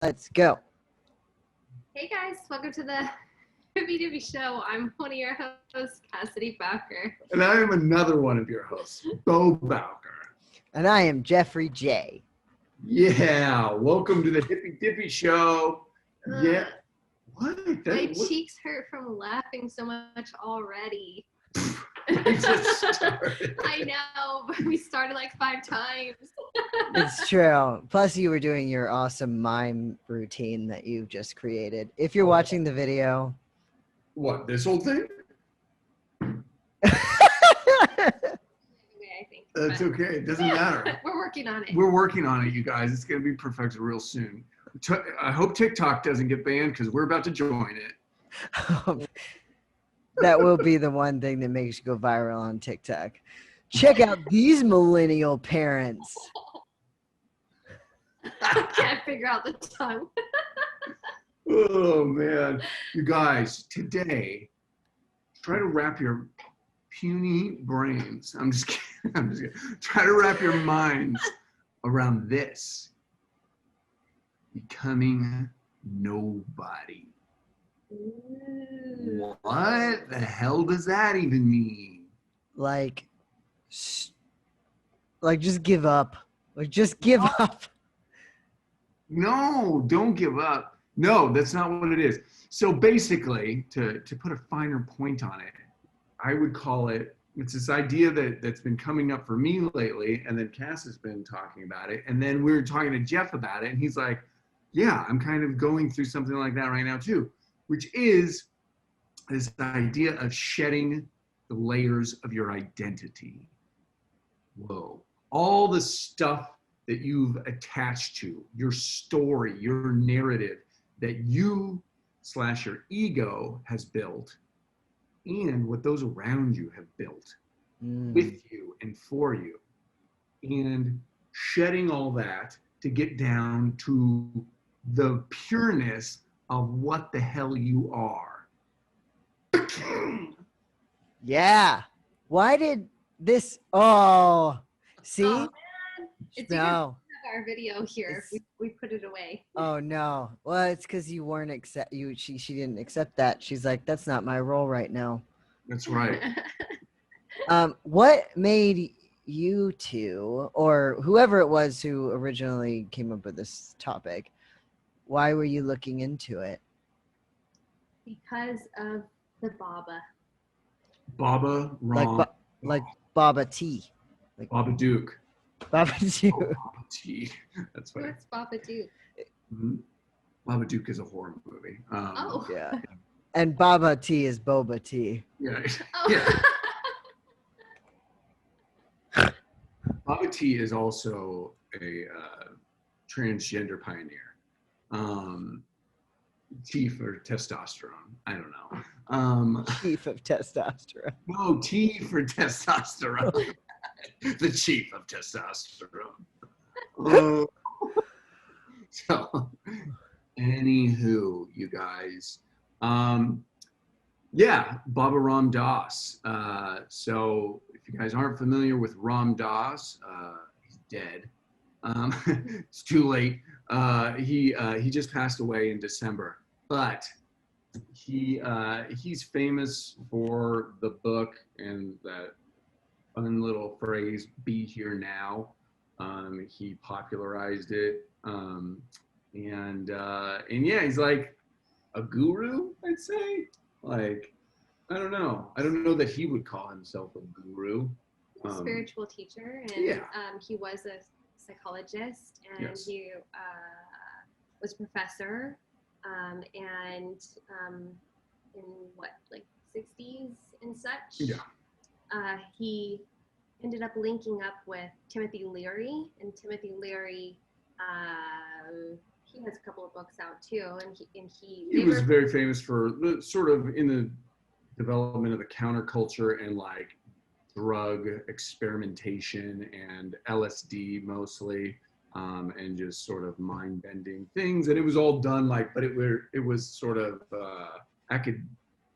Let's go. Hey guys, welcome to the Hippie Show. I'm one of your hosts, Cassidy Bowker. And I am another one of your hosts, Beau Bowker. And I am Jeffrey J. Yeah, welcome to the Hippie Dippy Show. Yeah. What? My cheeks hurt from laughing so much already. I just started. I know, but we started like 5 times. It's true. Plus, you were doing your awesome mime routine that you just created. If you're watching the video. What, this whole thing? I think. That's okay. It doesn't matter. We're working on it. We're working on it, you guys. It's going to be perfect real soon. I hope TikTok doesn't get banned because we're about to join it. That will be the one thing that makes you go viral on TikTok. Check out these millennial parents. I can't figure out the tongue. Oh, man. You guys, today, try to wrap your puny brains. I'm just kidding. I'm just kidding. Try to wrap your minds around this. Becoming nobody. Ooh. What the hell does that even mean? Like just give up. Like, just give up. No, don't give up. No, that's not what it is. So basically, to put a finer point on it, I would call it, it's this idea that's been coming up for me lately, and then Cass has been talking about it, and then we were talking to Jeff about it, and he's like, yeah, I'm kind of going through something like that right now too, which is this idea of shedding the layers of your identity. Whoa. All the stuff that you've attached to, your story, your narrative that you / your ego has built, and what those around you have built with you and for you. And shedding all that to get down to the pureness of what the hell you are. Yeah. Why did this? Oh, see? Oh, man. It's no. our video here. We put it away. Oh no. Well, it's because you weren't she didn't accept that. She's like, that's not my role right now. That's right. What made you two, or whoever it was who originally came up with this topic, why were you looking into it? Because of the Baba. Baba Ram. Like Baba T. Like Baba Duke. Baba Duke. Oh, Baba T. That's funny. What's Baba Duke? Mm-hmm. Baba Duke is a horror movie. Oh. Yeah. And Baba T is Boba T. Yeah. Oh. Yeah. Baba T is also a transgender pioneer. T for testosterone. I don't know. Chief of testosterone. No, T for testosterone. The chief of testosterone. So, anywho, you guys. Yeah, Baba Ram Dass. So, if you guys aren't familiar with Ram Dass, he's dead. It's too late. He just passed away in December, but he's famous for the book and that fun little phrase "Be Here Now." He popularized it, and yeah, he's like a guru, I'd say. Like, I don't know that he would call himself a guru. Spiritual teacher, and yeah. He was a psychologist, and Yes. he was a professor, and in what, like 60s and such. Yeah. He ended up linking up with Timothy Leary, and Timothy Leary, he has a couple of books out too, and he was very famous for the sort of in the development of the counterculture and like drug experimentation and LSD mostly, and just sort of mind-bending things. And it was all done like, but it was sort of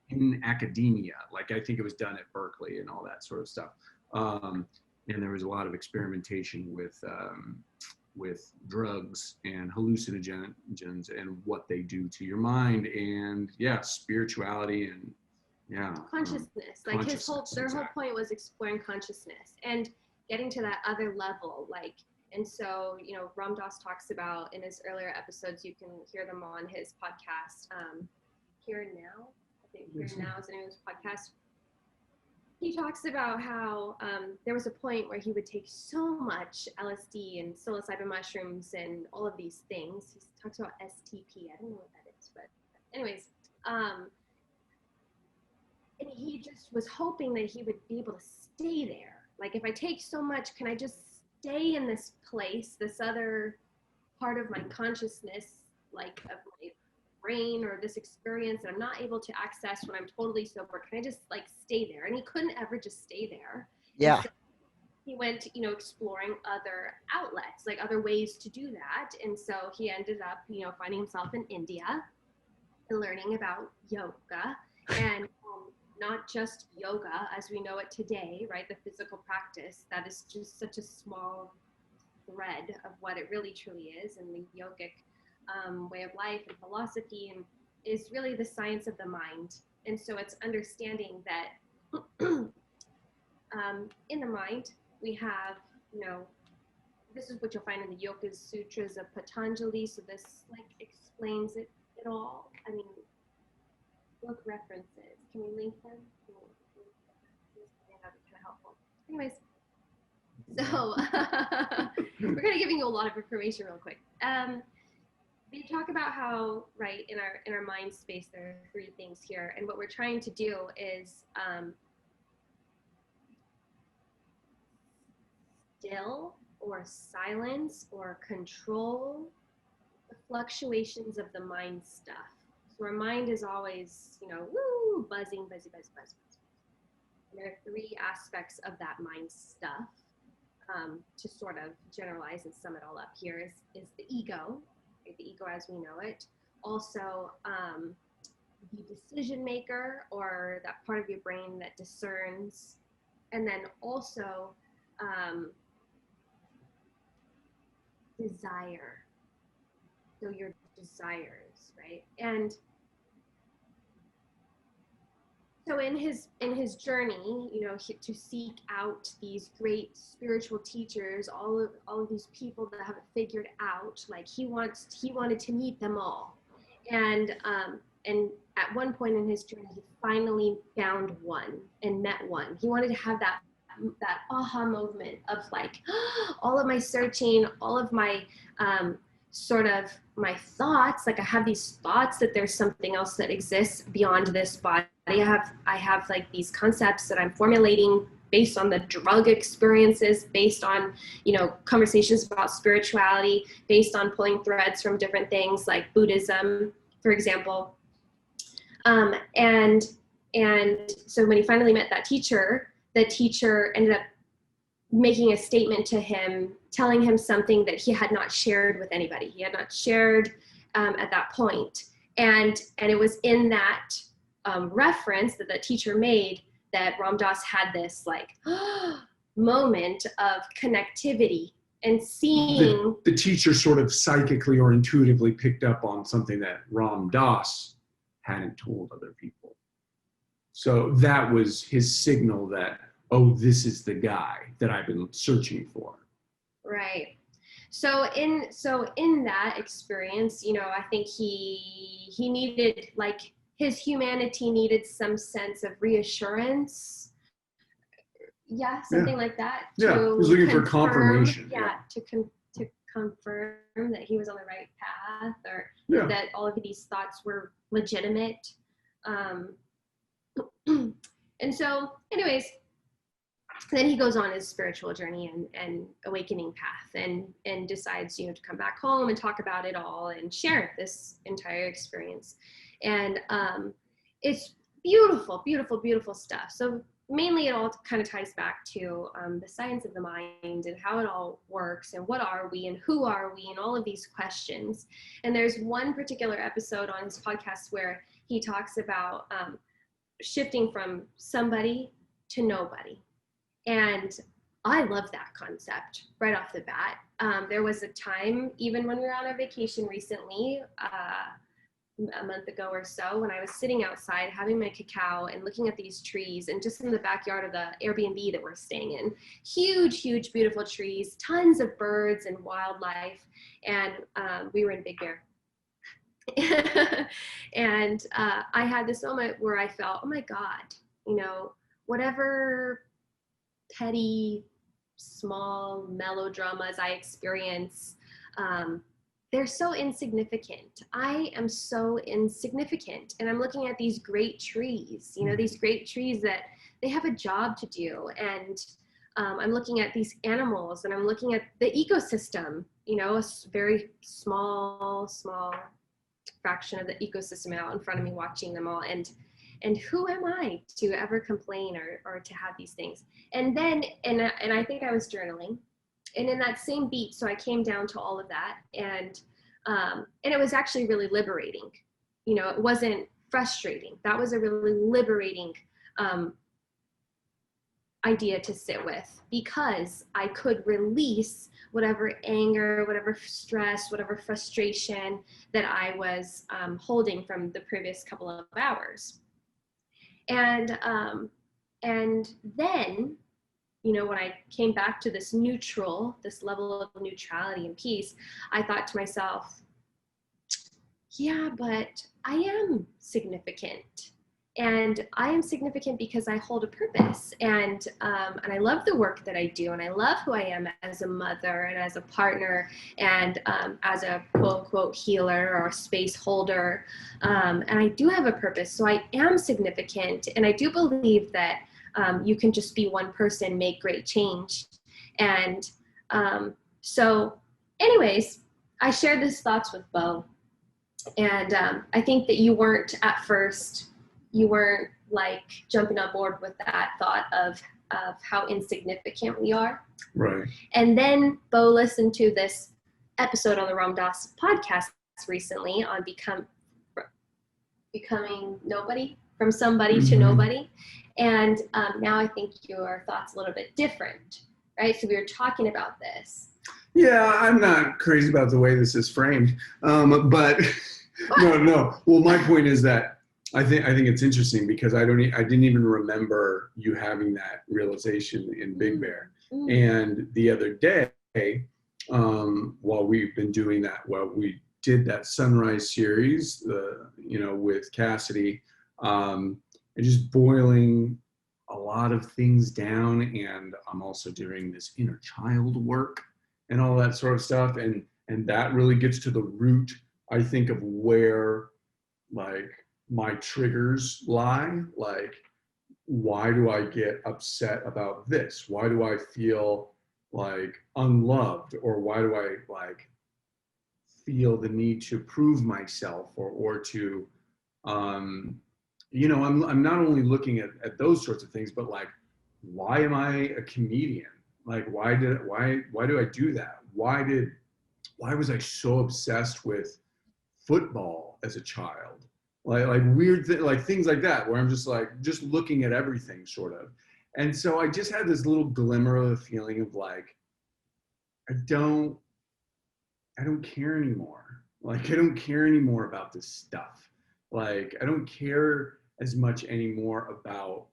in academia. Like I think it was done at Berkeley and all that sort of stuff. And there was a lot of experimentation with drugs and hallucinogens and what they do to your mind, and spirituality and consciousness. Like their whole point was exploring consciousness and getting to that other level. Like, and so, you know, Ram Dass talks about in his earlier episodes, you can hear them on his podcast, Here and Now. I think Here and Now is the name of his podcast. He talks about how there was a point where he would take so much LSD and psilocybin mushrooms and all of these things. He talks about STP. I don't know what that is, but anyways, and he just was hoping that he would be able to stay there. Like, if I take so much, can I just stay in this place, this other part of my consciousness, like of my brain or this experience that I'm not able to access when I'm totally sober? Can I just like stay there? And he couldn't ever just stay there. Yeah. So he went, you know, exploring other outlets, like other ways to do that. And so he ended up, you know, finding himself in India and learning about yoga, and not just yoga as we know it today, right? The physical practice, that is just such a small thread of what it really truly is. And the yogic way of life and philosophy and is really the science of the mind. And so it's understanding that in the mind, we have, you know, this is what you'll find in the Yoga Sutras of Patanjali. So this like explains it all. I mean, book references. Can we link them? That'd be kind of helpful. Anyways, so we're kind of giving you a lot of information real quick. They talk about how, right, in our mind space, there are three things here, and what we're trying to do is still or silence or control the fluctuations of the mind stuff. So our mind is always, you know, woo, buzzing. And there are three aspects of that mind stuff. To sort of generalize and sum it all up here is the ego, right? The ego as we know it. Also, the decision maker, or that part of your brain that discerns. And then also desire. So your desires, right? And so in his journey, you know, to seek out these great spiritual teachers, all of these people that have it figured out, like he wanted to meet them all, and at one point in his journey, he finally found one and met one. He wanted to have that aha moment of like, all of my searching, all of my sort of my thoughts, like I have these thoughts that there's something else that exists beyond this body. I have like these concepts that I'm formulating based on the drug experiences, based on, you know, conversations about spirituality, based on pulling threads from different things like Buddhism, for example. And so when he finally met that teacher, the teacher ended up making a statement to him, telling him something that he had not shared with anybody. He had not shared at that point. And it was in that reference that the teacher made that Ram Dass had this like moment of connectivity and seeing. The teacher sort of psychically or intuitively picked up on something that Ram Dass hadn't told other people. So that was his signal that, oh, this is the guy that I've been searching for. Right. So in that experience, you know, I think he needed, like, his humanity needed some sense of reassurance. Yeah, something like that. Yeah, he was looking for confirmation. To confirm that he was on the right path, or that all of these thoughts were legitimate. And so, anyways, then he goes on his spiritual journey and awakening path, and decides, you know, to come back home and talk about it all and share this entire experience. And it's beautiful, beautiful, beautiful stuff. So mainly it all kind of ties back to the science of the mind and how it all works and what are we and who are we and all of these questions. And there's one particular episode on his podcast where he talks about shifting from somebody to nobody. And I love that concept right off the bat. there was a time, even when we were on a vacation recently, a month ago or so, when I was sitting outside having my cacao and looking at these trees, and just in the backyard of the Airbnb that we're staying in, huge, beautiful trees, tons of birds and wildlife. And we were in Big Bear. And I had this moment where I felt, oh my God, you know, whatever petty, small melodramas I experience, they're so insignificant. I am so insignificant. And I'm looking at these great trees, you know, these great trees that they have a job to do. And I'm looking at these animals, and I'm looking at the ecosystem, you know, a very small fraction of the ecosystem out in front of me, watching them all. And who am I to ever complain or to have these things? And then, and I think I was journaling, and in that same beat, so I came down to all of that, and it was actually really liberating. You know, it wasn't frustrating. That was a really liberating idea to sit with, because I could release whatever anger, whatever stress, whatever frustration that I was holding from the previous couple of hours. And then, you know, when I came back to this level of neutrality and peace, I thought to myself, yeah, but I am significant. And I am significant because I hold a purpose, and I love the work that I do, and I love who I am as a mother and as a partner, and as a quote unquote healer or space holder, and I do have a purpose, so I am significant, and I do believe that you can just be one person, make great change. And so anyways, I shared these thoughts with Beau, and I think that you weren't at first. You weren't like jumping on board with that thought of how insignificant we are. Right. And then Beau listened to this episode on the Ram Dass podcast recently on becoming nobody, from somebody to nobody. And now I think your thought's a little bit different, right? So we were talking about this. Yeah, I'm not crazy about the way this is framed, but no. Well, my point is that I think it's interesting, because I didn't even remember you having that realization in Big Bear. And the other day, while we've been doing that, we did that sunrise series, you know, with Cassidy, and just boiling a lot of things down. And I'm also doing this inner child work and all that sort of stuff. And that really gets to the root, I think, of where, like, my triggers lie. Like, why do I get upset about this? Why do I feel like unloved? Or why do I like feel the need to prove myself, or to, you know, I'm not only looking at those sorts of things, but like, why am I a comedian? Like, why do I do that? Why was I so obsessed with football as a child? Like weird like things like that, where I'm just looking at everything sort of. And so I just had this little glimmer of a feeling of like, I don't care anymore. Like, I don't care anymore about this stuff. Like, I don't care as much anymore about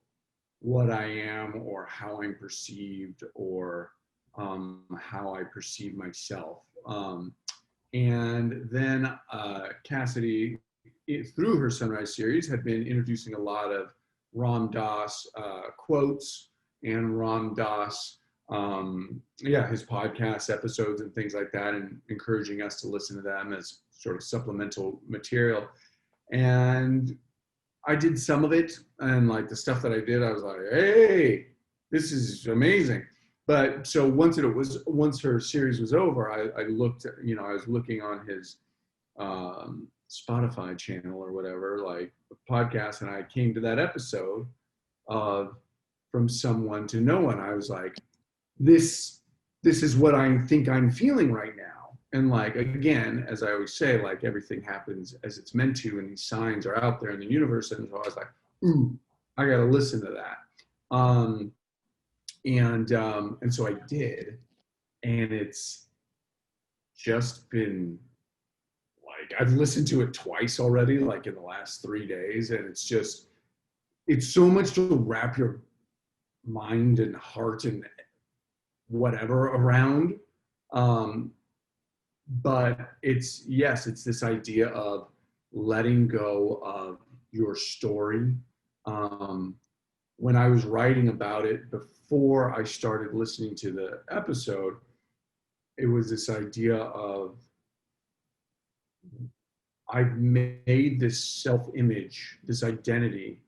what I am, or how I'm perceived, or how I perceive myself. And then Cassidy, through her Sunrise series, had been introducing a lot of Ram Dass quotes, and Ram Dass, his podcast episodes and things like that, and encouraging us to listen to them as sort of supplemental material. And I did some of it, and like the stuff that I did, I was like, hey, this is amazing. But so once her series was over, I looked, you know, I was looking on his Spotify channel or whatever, like a podcast, and I came to that episode of From Someone to No One. I was like, this is what I think I'm feeling right now. And like, again, as I always say, like, everything happens as it's meant to, and these signs are out there in the universe. And so I was like, ooh, I got to listen to that. And so I did, and it's just been like, I've listened to it twice already, like in the last 3 days, and it's so much to wrap your mind and heart and whatever around. But it's this idea of letting go of your story. When I was writing about it before I started listening to the episode, it was this idea of I've made this self-image, this identity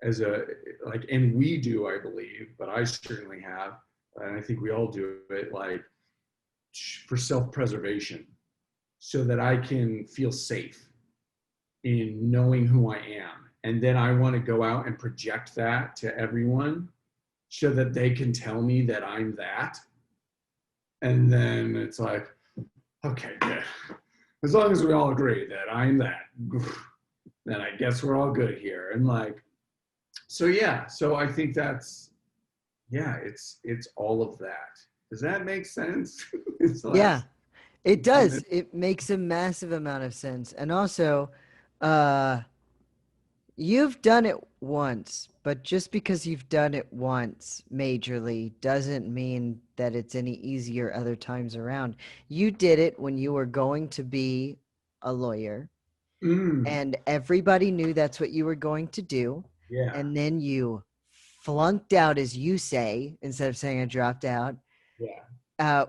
as and we do, I believe, but I certainly have, and I think we all do it, like for self-preservation, so that I can feel safe in knowing who I am. And then I want to go out and project that to everyone so that they can tell me that I'm that. And then it's like, okay, good. As long as we all agree that I'm that, then I guess we're all good here. And like, so I think that's, it's all of that. Does that make sense? It's like, Yeah, it does. It makes a massive amount of sense. And also, you've done it once, but just because you've done it once majorly doesn't mean that it's any easier other times around. You did it when you were going to be a lawyer, and everybody knew that's what you were going to do. yeah, And then you flunked out, as you say, instead of saying I dropped out,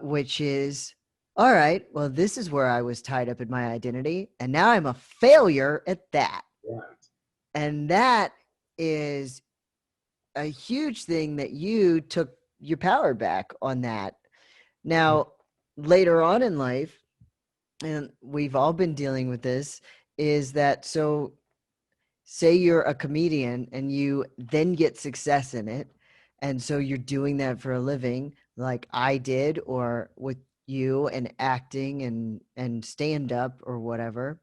which is, all right, well, this is where I was tied up in my identity, and now I'm a failure at that. right. And that is a huge thing, that you took your power back on that. Now, later on in life, and we've all been dealing with this, is that, so say you're a comedian and you then get success in it, and so you're doing that for a living, like I did, or with you, and acting and stand up or whatever.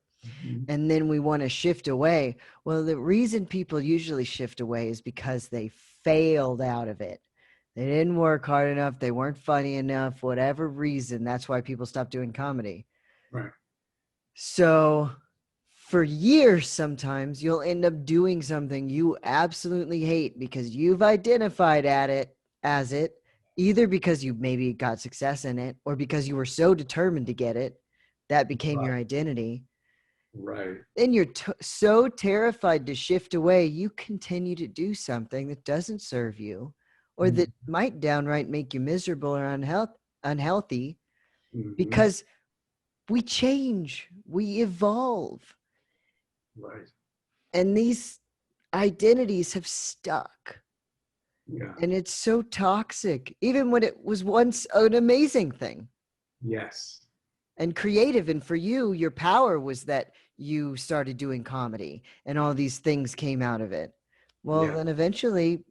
And then we want to shift away. Well, the reason people usually shift away is because they failed out of it. They didn't work hard enough. They weren't funny enough, whatever reason. That's why people stop doing comedy. Right. So for years, sometimes you'll end up doing something you absolutely hate because you've identified as it, either because you maybe got success in it or because you were so determined to get it, that became your identity. Right. Then you're so terrified to shift away, you continue to do something that doesn't serve you, or that might downright make you miserable or unhealthy, because we change, we evolve. Right. And these identities have stuck. Yeah. And it's so toxic, even when it was once an amazing thing. Yes. And creative. And for you, your power was that you started doing comedy and all these things came out of it. Well, then eventually,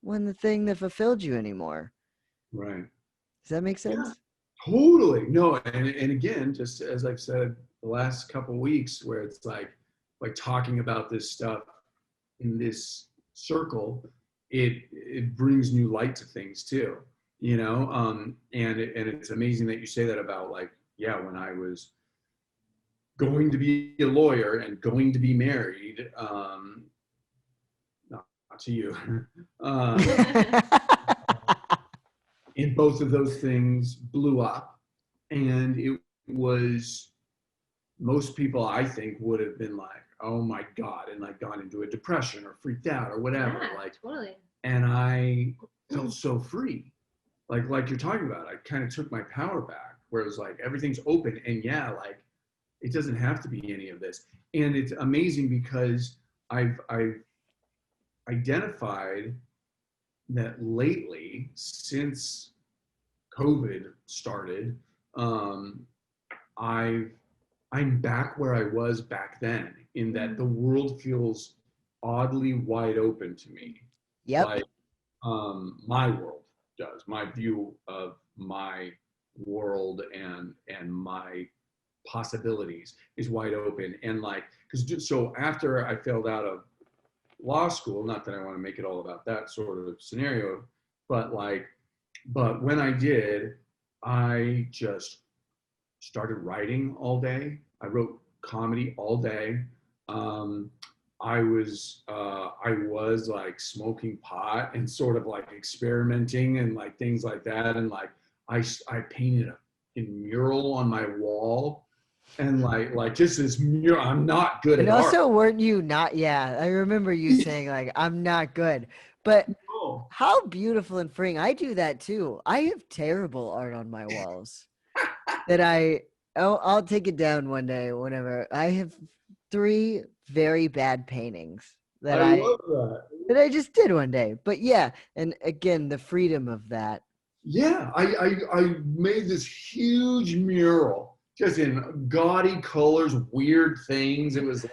wasn't the thing that fulfilled you anymore. Right. Does that make sense? Yeah, totally. No, and again, just as I've said the last couple of weeks, where it's like talking about this stuff in this circle, it brings new light to things too, you know. And it's amazing that you say that about, like, when I was going to be a lawyer and going to be married, not to you, and both of those things blew up, and it was, most people I think would have been like, oh my God, and like gone into a depression or freaked out or whatever. Yeah, like totally. And I felt so free. Like you're talking about, I kind of took my power back, where it was like everything's open, and like it doesn't have to be any of this. And it's amazing because I've identified that lately, since COVID started, I'm back where I was back then, in that the world feels oddly wide open to me. Yep. Like, my world does. My view of my world and my possibilities is wide open. And like, so after I failed out of law school, not that I want to make it all about that sort of scenario, but when I did, I just started writing all day. I wrote comedy all day. Um, I was like smoking pot and sort of like experimenting and like things like that. And like I painted a mural on my wall, and like just this mural. I'm not good And at art. also, weren't you not? Yeah, I remember you saying like, "I'm not good," but Oh. how beautiful and freeing. I do that too. I have terrible art on my walls that I'll take it down one day whenever. I have 3 very bad paintings that I I love that. that I just did one day. But yeah, and again, the freedom of that. Yeah, I made this huge mural just in gaudy colors, weird things. It was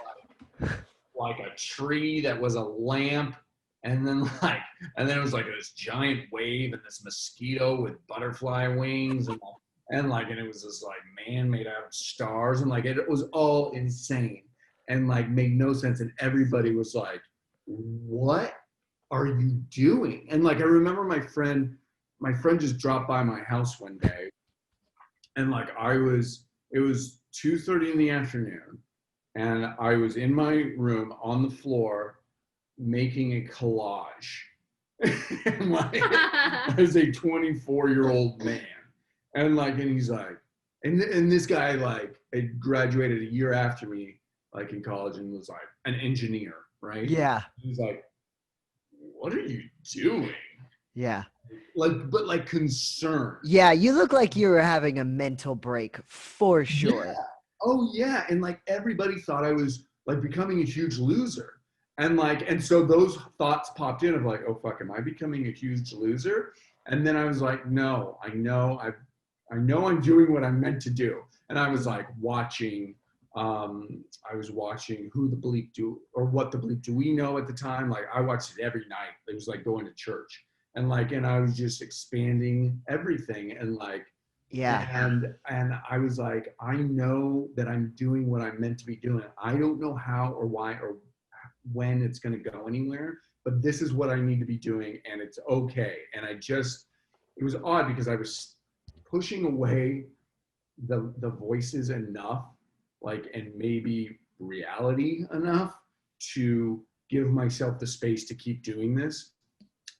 like a tree that was a lamp, and then it was like this giant wave and this mosquito with butterfly wings, and it was this like man made out of stars, and like it was all insane and like made no sense, and everybody was like, what are you doing? And like I remember my friend just dropped by my house one day, and like it was 2:30 in the afternoon, and I was in my room on the floor making a collage. And like as a 24-year-old man. And he's like, and this guy like had graduated a year after me, like in college, and was like an engineer, right? Yeah, He's like, what are you doing? yeah. Like, but like concerned. Yeah, you look like you were having a mental break for sure. Yeah. Oh yeah. And like everybody thought I was like becoming a huge loser. And so those thoughts popped in of like, oh fuck, am I becoming a huge loser? And then I was like, no, I know I'm doing what I'm meant to do. And I was like I was watching Who the Bleep Do or What the Bleep Do We Know at the time. Like I watched it every night. It was like going to church. And I was just expanding everything, and like Yeah. and I was like, I know that I'm doing what I'm meant to be doing. I don't know how or why or when it's going to go anywhere, but this is what I need to be doing, and it's okay. And it was odd because I was pushing away the voices enough, like, and maybe reality enough to give myself the space to keep doing this.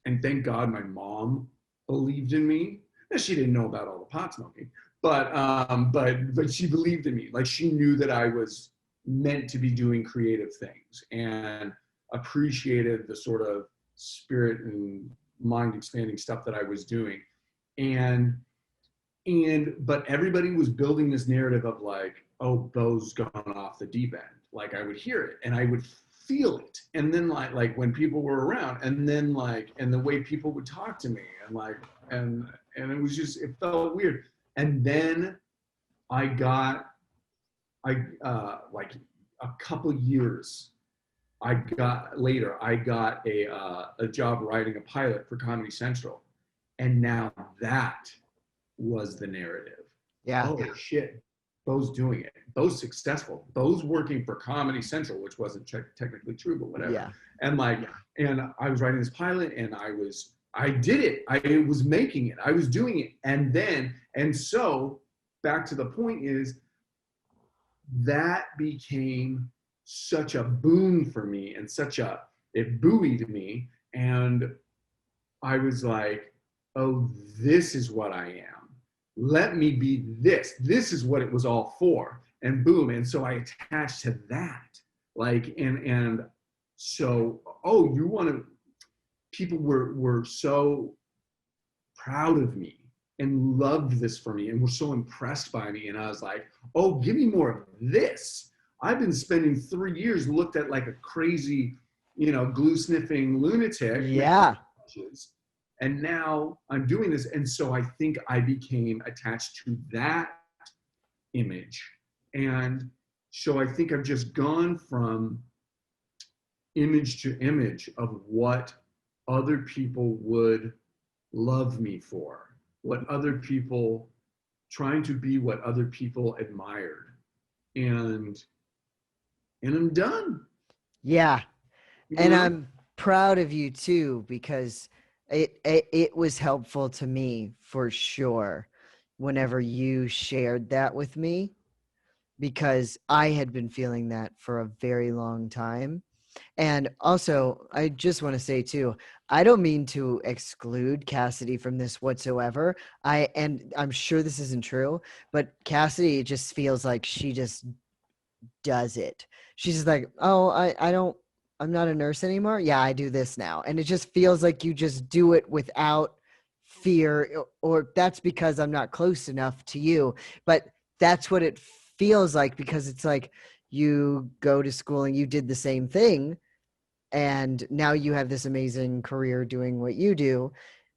And thank God my mom believed in me. And she didn't know about all the pot smoking, but she believed in me. Like she knew that I was meant to be doing creative things, and appreciated the sort of spirit and mind expanding stuff that I was doing. And but everybody was building this narrative of like, oh, Beau's gone off the deep end. Like I would hear it and I would feel it, and then like when people were around, and then like and the way people would talk to me, and like and it was just, it felt weird. And then I got like a couple years I got later I got a job writing a pilot for Comedy Central, and now that was the narrative. Yeah. Oh shit, Beau's doing it. Beau's successful. Beau's working for Comedy Central, which wasn't technically true, but whatever. Yeah. And like, and I was writing this pilot, and I did it. I was making it. I was doing it. And so back to the point is that became such a boon for me, and it buoyed me. And I was like, oh, this is what I am. Let me be this. This is what it was all for. And boom. And so I attached to that. Like, and so, oh, people were so proud of me and loved this for me and were so impressed by me. And I was like, oh, give me more of this. I've been spending 3 years looked at like a crazy, glue sniffing lunatic. Yeah. And now I'm doing this. And so I think I became attached to that image. And so I think I've just gone from image to image of what other people would love me for, what other people, trying to be what other people admired. And I'm done. Yeah. And I'm proud of you too, because it was helpful to me for sure whenever you shared that with me, because I had been feeling that for a very long time. And also, I just want to say too, I don't mean to exclude Cassidy from this whatsoever. And I'm sure this isn't true, but Cassidy just feels like she just does it. She's just like, oh, I'm not a nurse anymore. Yeah, I do this now. And it just feels like you just do it without fear, or that's because I'm not close enough to you. But that's what it feels like, because it's like you go to school and you did the same thing. And now you have this amazing career doing what you do.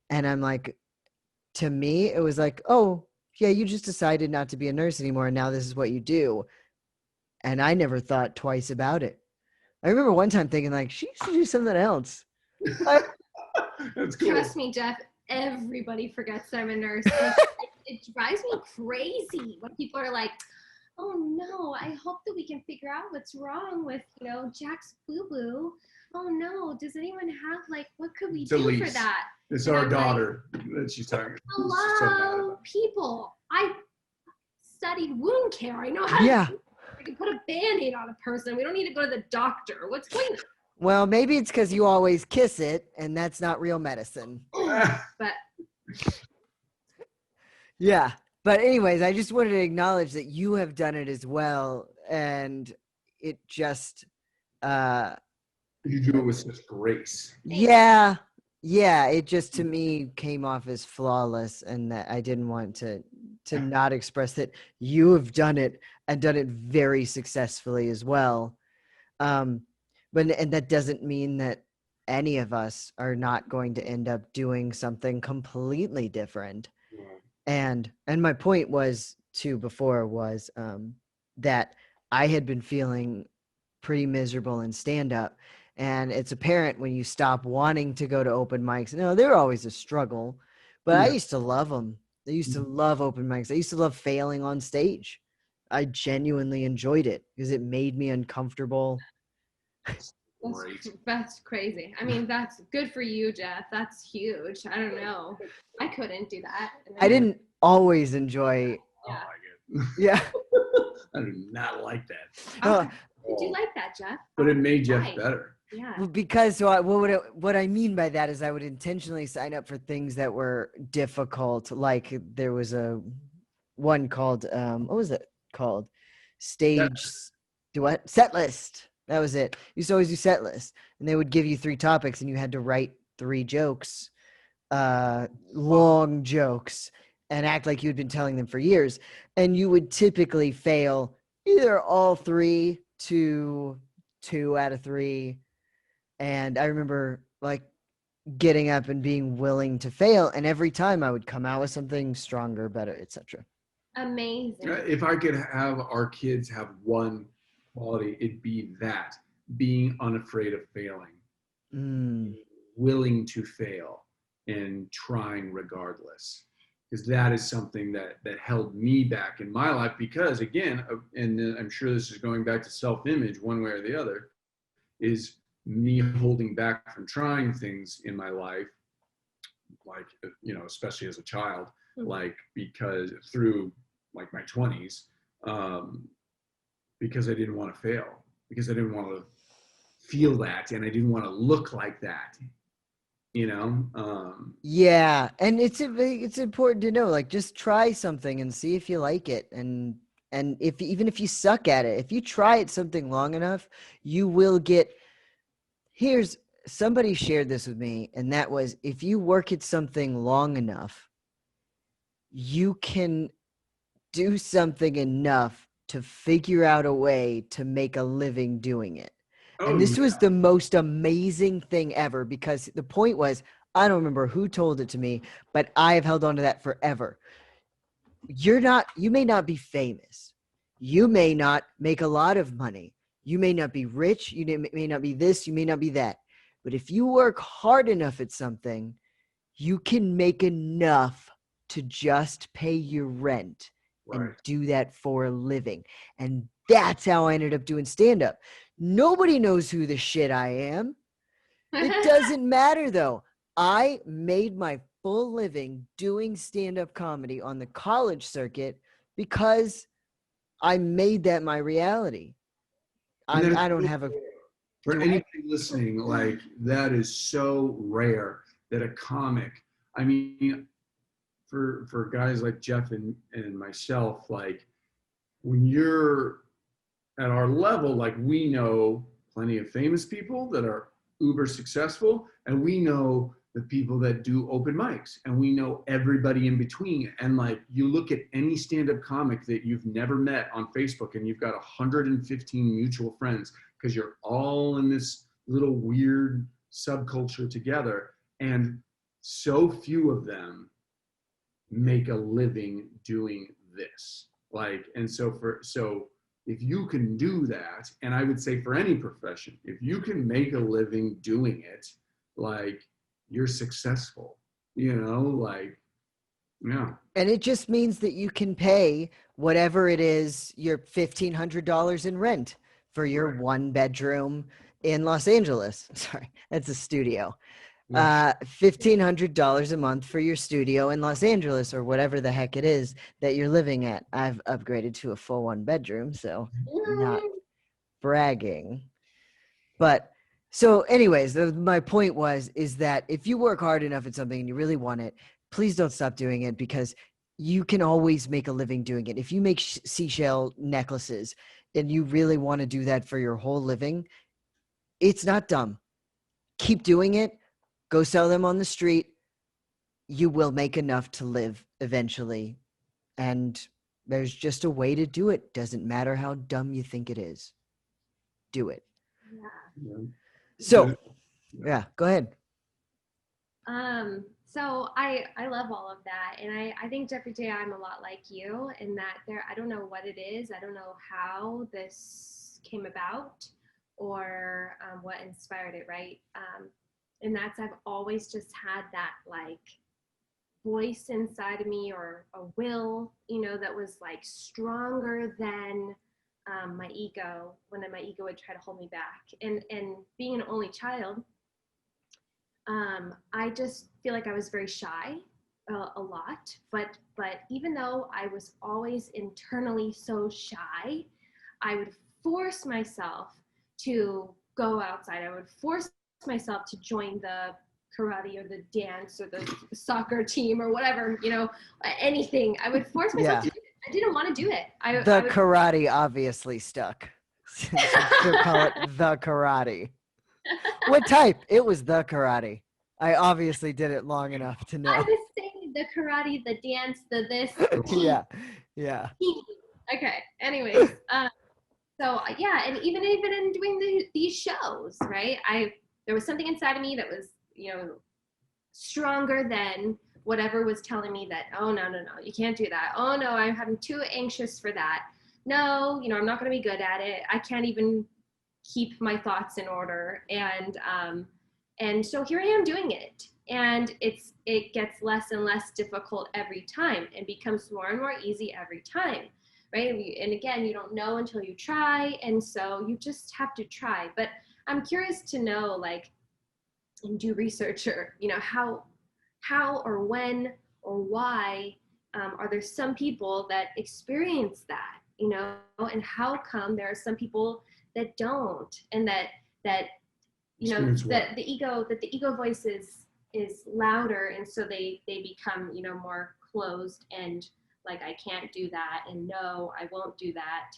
And I'm like, to me, it was like, oh, yeah, you just decided not to be a nurse anymore. And now this is what you do. And I never thought twice about it. I remember one time thinking like, she should do something else. That's cool. Trust me, Jeff, everybody forgets I'm a nurse. It drives me crazy when people are like, oh no, I hope that we can figure out what's wrong with, Jack's boo-boo. Oh no, does anyone have, what could we do for that? It's And our I'm daughter that she's talking about. Hello, people. I studied wound care. I know how to I can put a Band-Aid on a person. We don't need to go to the doctor. What's going on? Well, maybe it's because you always kiss it, and that's not real medicine. But yeah. But anyways, I just wanted to acknowledge that you have done it as well. And it just, you do it with such grace. yeah. It just, to me, came off as flawless, and that I didn't want to not express that you have done it, and done it very successfully as well. And that doesn't mean that any of us are not going to end up doing something completely different. And my point was too before was that I had been feeling pretty miserable in stand-up, and it's apparent when you stop wanting to go to open mics. No, they're always a struggle, but I used to love them. I used to love open mics. I used to love failing on stage. I genuinely enjoyed it because it made me uncomfortable. that's crazy. I mean, that's good for you, Jeff. That's huge. I don't know. I couldn't do that. I didn't always enjoy. Yeah. Yeah. I do not like that. Did you like that, Jeff? But it made Jeff better. Yeah. Well, because what I mean by that is I would intentionally sign up for things that were difficult. Like there was a one called what was it called? Set list. That was it. You used to always do set list, and they would give you 3 topics, and you had to write 3 jokes, long jokes, and act like you'd been telling them for years. And you would typically fail either all 3 to 2 out of 3. And I remember like getting up and being willing to fail, and every time I would come out with something stronger, better, etc. Amazing. If I could have our kids have one quality, it'd be that being unafraid of failing, willing to fail, and trying regardless. Because that is something that held me back in my life. Because again, and I'm sure this is going back to self-image one way or the other, is me holding back from trying things in my life, like, especially as a child, like because through like my 20s, because I didn't want to fail, because I didn't want to feel that, and I didn't want to look like that. Yeah, and it's important to know, like, just try something and see if you like it, and even if you suck at it, if you try at something long enough, you will get. Somebody shared this with me, and that was, if you work at something long enough, you can do something enough to figure out a way to make a living doing it. And this was the most amazing thing ever, because the point was, I don't remember who told it to me, but I have held on to that forever. You may not be famous. You may not make a lot of money. You may not be rich. You may not be this. You may not be that. But if you work hard enough at something, you can make enough to just pay your rent and do that for a living. And that's how I ended up doing stand-up. Nobody knows who the shit I am. It doesn't matter though. I made my full living doing stand-up comedy on the college circuit because I made that my reality. I don't have a... For Do I? anybody listening, like, that is so rare that a comic, I mean, for guys like Jeff and myself, like, when you're at our level, like, we know plenty of famous people that are uber successful, and we know the people that do open mics, and we know everybody in between. And like, you look at any stand-up comic that you've never met on Facebook, and you've got 115 mutual friends because you're all in this little weird subculture together, and so few of them make a living doing this. Like, and so if you can do that, and I would say for any profession, if you can make a living doing it, like, you're successful, you know, like, yeah. And it just means that you can pay whatever it is, your $1,500 in rent for your Right. 1-bedroom in Los Angeles. Sorry, that's a studio. Yeah. $1,500 a month for your studio in Los Angeles, or whatever the heck it is that you're living at. I've upgraded to a full 1-bedroom, so not bragging. But so anyways, my point is that if you work hard enough at something and you really want it, please don't stop doing it, because you can always make a living doing it. If you make seashell necklaces and you really want to do that for your whole living, it's not dumb. Keep doing it. Go sell them on the street. You will make enough to live eventually. And there's just a way to do it. Doesn't matter how dumb you think it is. Do it. Yeah. Yeah. So, yeah, go ahead. So I love all of that. And I think, Jeffrey J, I'm a lot like you in that I don't know what it is. I don't know how this came about or what inspired it, right? And that's, I've always just had that like voice inside of me, or a will, that was like stronger than my ego, when my ego would try to hold me back. And being an only child, I just feel like I was very shy a lot, but even though I was always internally so shy, I would force myself to go outside. I would force myself to join the karate or the dance or the soccer team or whatever, anything. I would force myself to do it. I didn't want to do it. The karate obviously stuck. They'll call it the karate. What type? It was the karate. I obviously did it long enough to know. I was saying the karate, the dance, the this. Yeah. Okay. Anyways, so yeah, and even in doing these shows, right? There was something inside of me that was, stronger than whatever was telling me that, oh no, you can't do that. Oh no, I'm too anxious for that. No, I'm not going to be good at it. I can't even keep my thoughts in order. And so here I am doing it, and it gets less and less difficult every time, and becomes more and more easy every time, right? And again, you don't know until you try, and so you just have to try. But I'm curious to know, like, and do research, or how or when or why are there some people that experience that, and how come there are some people that don't, and that that the ego voice is louder, and so they become more closed, and like, I can't do that, and no, I won't do that.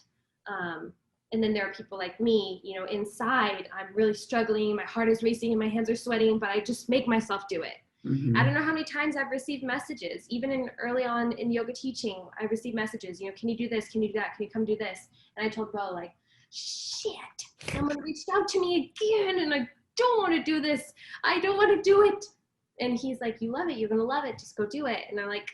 And then there are people like me, inside I'm really struggling, my heart is racing and my hands are sweating, but I just make myself do it. Mm-hmm. I don't know how many times I've received messages, even early on in yoga teaching, I received messages, can you do this? Can you do that? Can you come do this? And I told Beau, like, shit, someone reached out to me again, and I don't want to do this. I don't want to do it. And he's like, you love it. You're going to love it. Just go do it. And I'm like,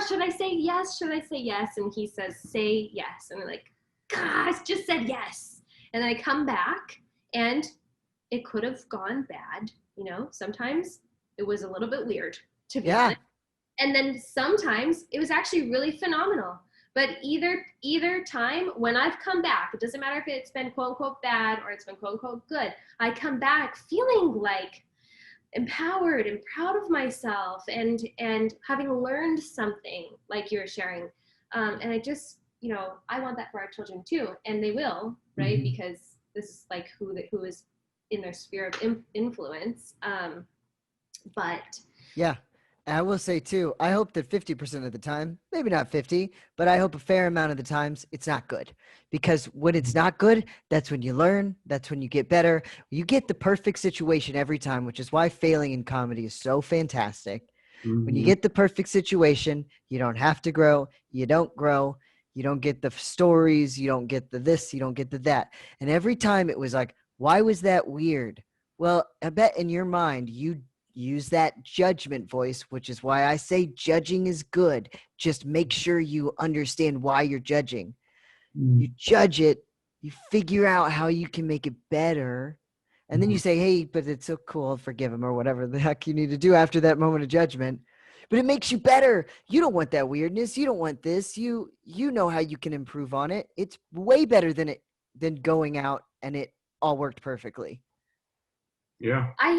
should I say yes? Should I say yes? And he says, say yes. And I'm like, God, I just said yes. And then I come back, and it could have gone bad. Sometimes it was a little bit weird, to be honest. And then sometimes it was actually really phenomenal. But either time, when I've come back, it doesn't matter if it's been quote unquote bad or it's been quote unquote good, I come back feeling like empowered and proud of myself, and having learned something like you're sharing. And I just, I want that for our children too, and they will, right? Mhm. Because this is like who is in their sphere of influence. But Yeah. And I will say too, I hope that 50% of the time, maybe not 50, but I hope a fair amount of the times it's not good. Because when it's not good, that's when you learn, that's when you get better. You get the perfect situation every time, which is why failing in comedy is so fantastic. When you Mhm. get the perfect situation, you don't have to grow, you don't grow, you don't get the stories, you don't get the this, you don't get the that. And every time it was like, why was that weird? Well, I bet in your mind you use that judgment voice, which is why I say judging is good. Just make sure you understand why you're judging. You judge it, you figure out how you can make it better, and then you say, hey, but it's so cool, I'll forgive him, or whatever the heck you need to do after that moment of judgment. But it makes you better. You don't want that weirdness. You don't want this. You know how you can improve on it. It's way better than going out and it all worked perfectly. Yeah. I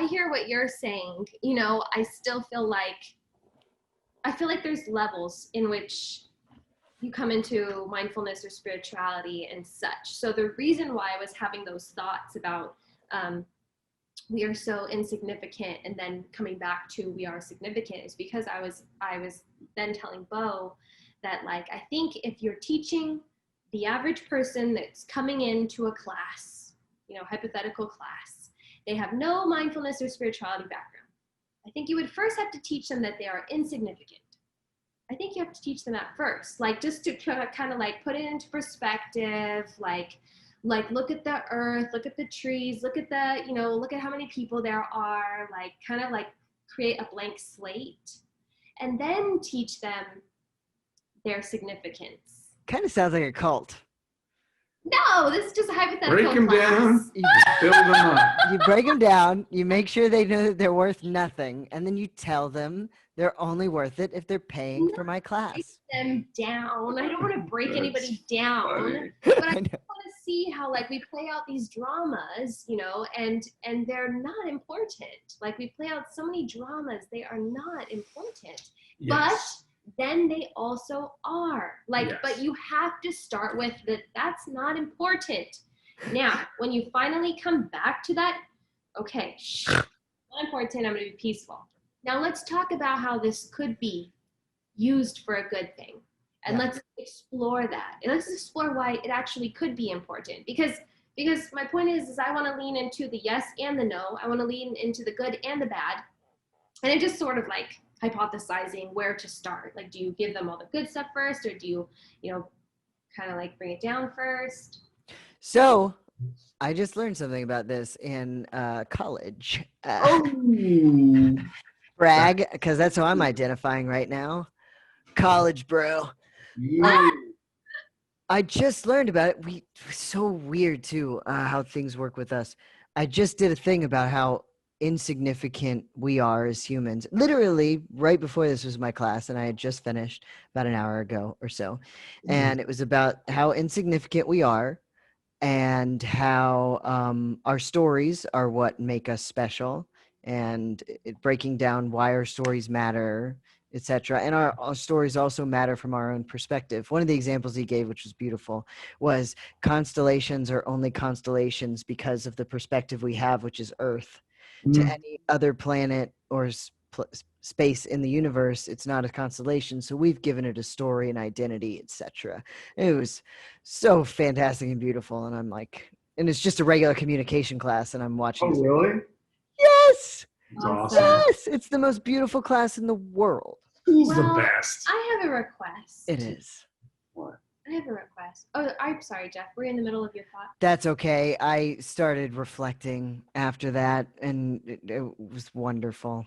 hear what you're saying. I still feel like there's levels in which you come into mindfulness or spirituality and such. So the reason why I was having those thoughts about we are so insignificant, and then coming back to we are significant, is because I was then telling Beau that, like, I think if you're teaching the average person that's coming into a class, hypothetical class, they have no mindfulness or spirituality background, I think you would first have to teach them that they are insignificant. I think you have to teach them at first, like, just to kind of like put it into perspective, like look at the earth, look at the trees, look at look at how many people there are, like kind of like create a blank slate, and then teach them their significance. Kind of sounds like a cult. No, this is just a hypothetical Break them class. down, You, build them up. you break them down, you make sure they know that they're worth nothing, and then you tell them they're only worth it if they're paying for my Break class. them down. I don't want to break anybody That's down, funny. but I I know. want to see how, like, we play out these dramas, and they're not important. Like, we play out so many dramas, they are not important. Yes. But then they also are. Like, Yes. but you have to start with that's not important. Now, when you finally come back to that, okay, not important, I'm going to be peaceful. Now let's talk about how this could be used for a good thing. And Yeah. let's explore that. And let's explore why it actually could be important. Because my point is I want to lean into the yes and the no. I want to lean into the good and the bad. And I just sort of like hypothesizing where to start. Like, do you give them all the good stuff first, or do you, kind of like bring it down first? So I just learned something about this in college. Oh. Brag, because that's how I'm identifying right now. College, bro. Yeah. I just learned about it. So weird too, how things work with us. I just did a thing about how insignificant we are as humans. Literally, right before this was my class, and I had just finished about an hour ago or so, and it was about how insignificant we are, and how our stories are what make us special, and breaking down why our stories matter, etc. And our stories also matter from our own perspective. One of the examples he gave, which was beautiful, was constellations are only constellations because of the perspective we have, which is Earth. To any other planet or space in the universe, it's not a constellation, so we've given it a story, an identity, etc. It was so fantastic and beautiful, and I'm like, and it's just a regular communication class, and I'm watching. Oh, really? Yes, It's awesome. yes, it's the most beautiful class in the world. School's Well, the best. I have a request. It is. What? I have a request. Oh, I'm sorry, Jeff. We're in the middle of your thought. That's okay. I started reflecting after that, and it was wonderful.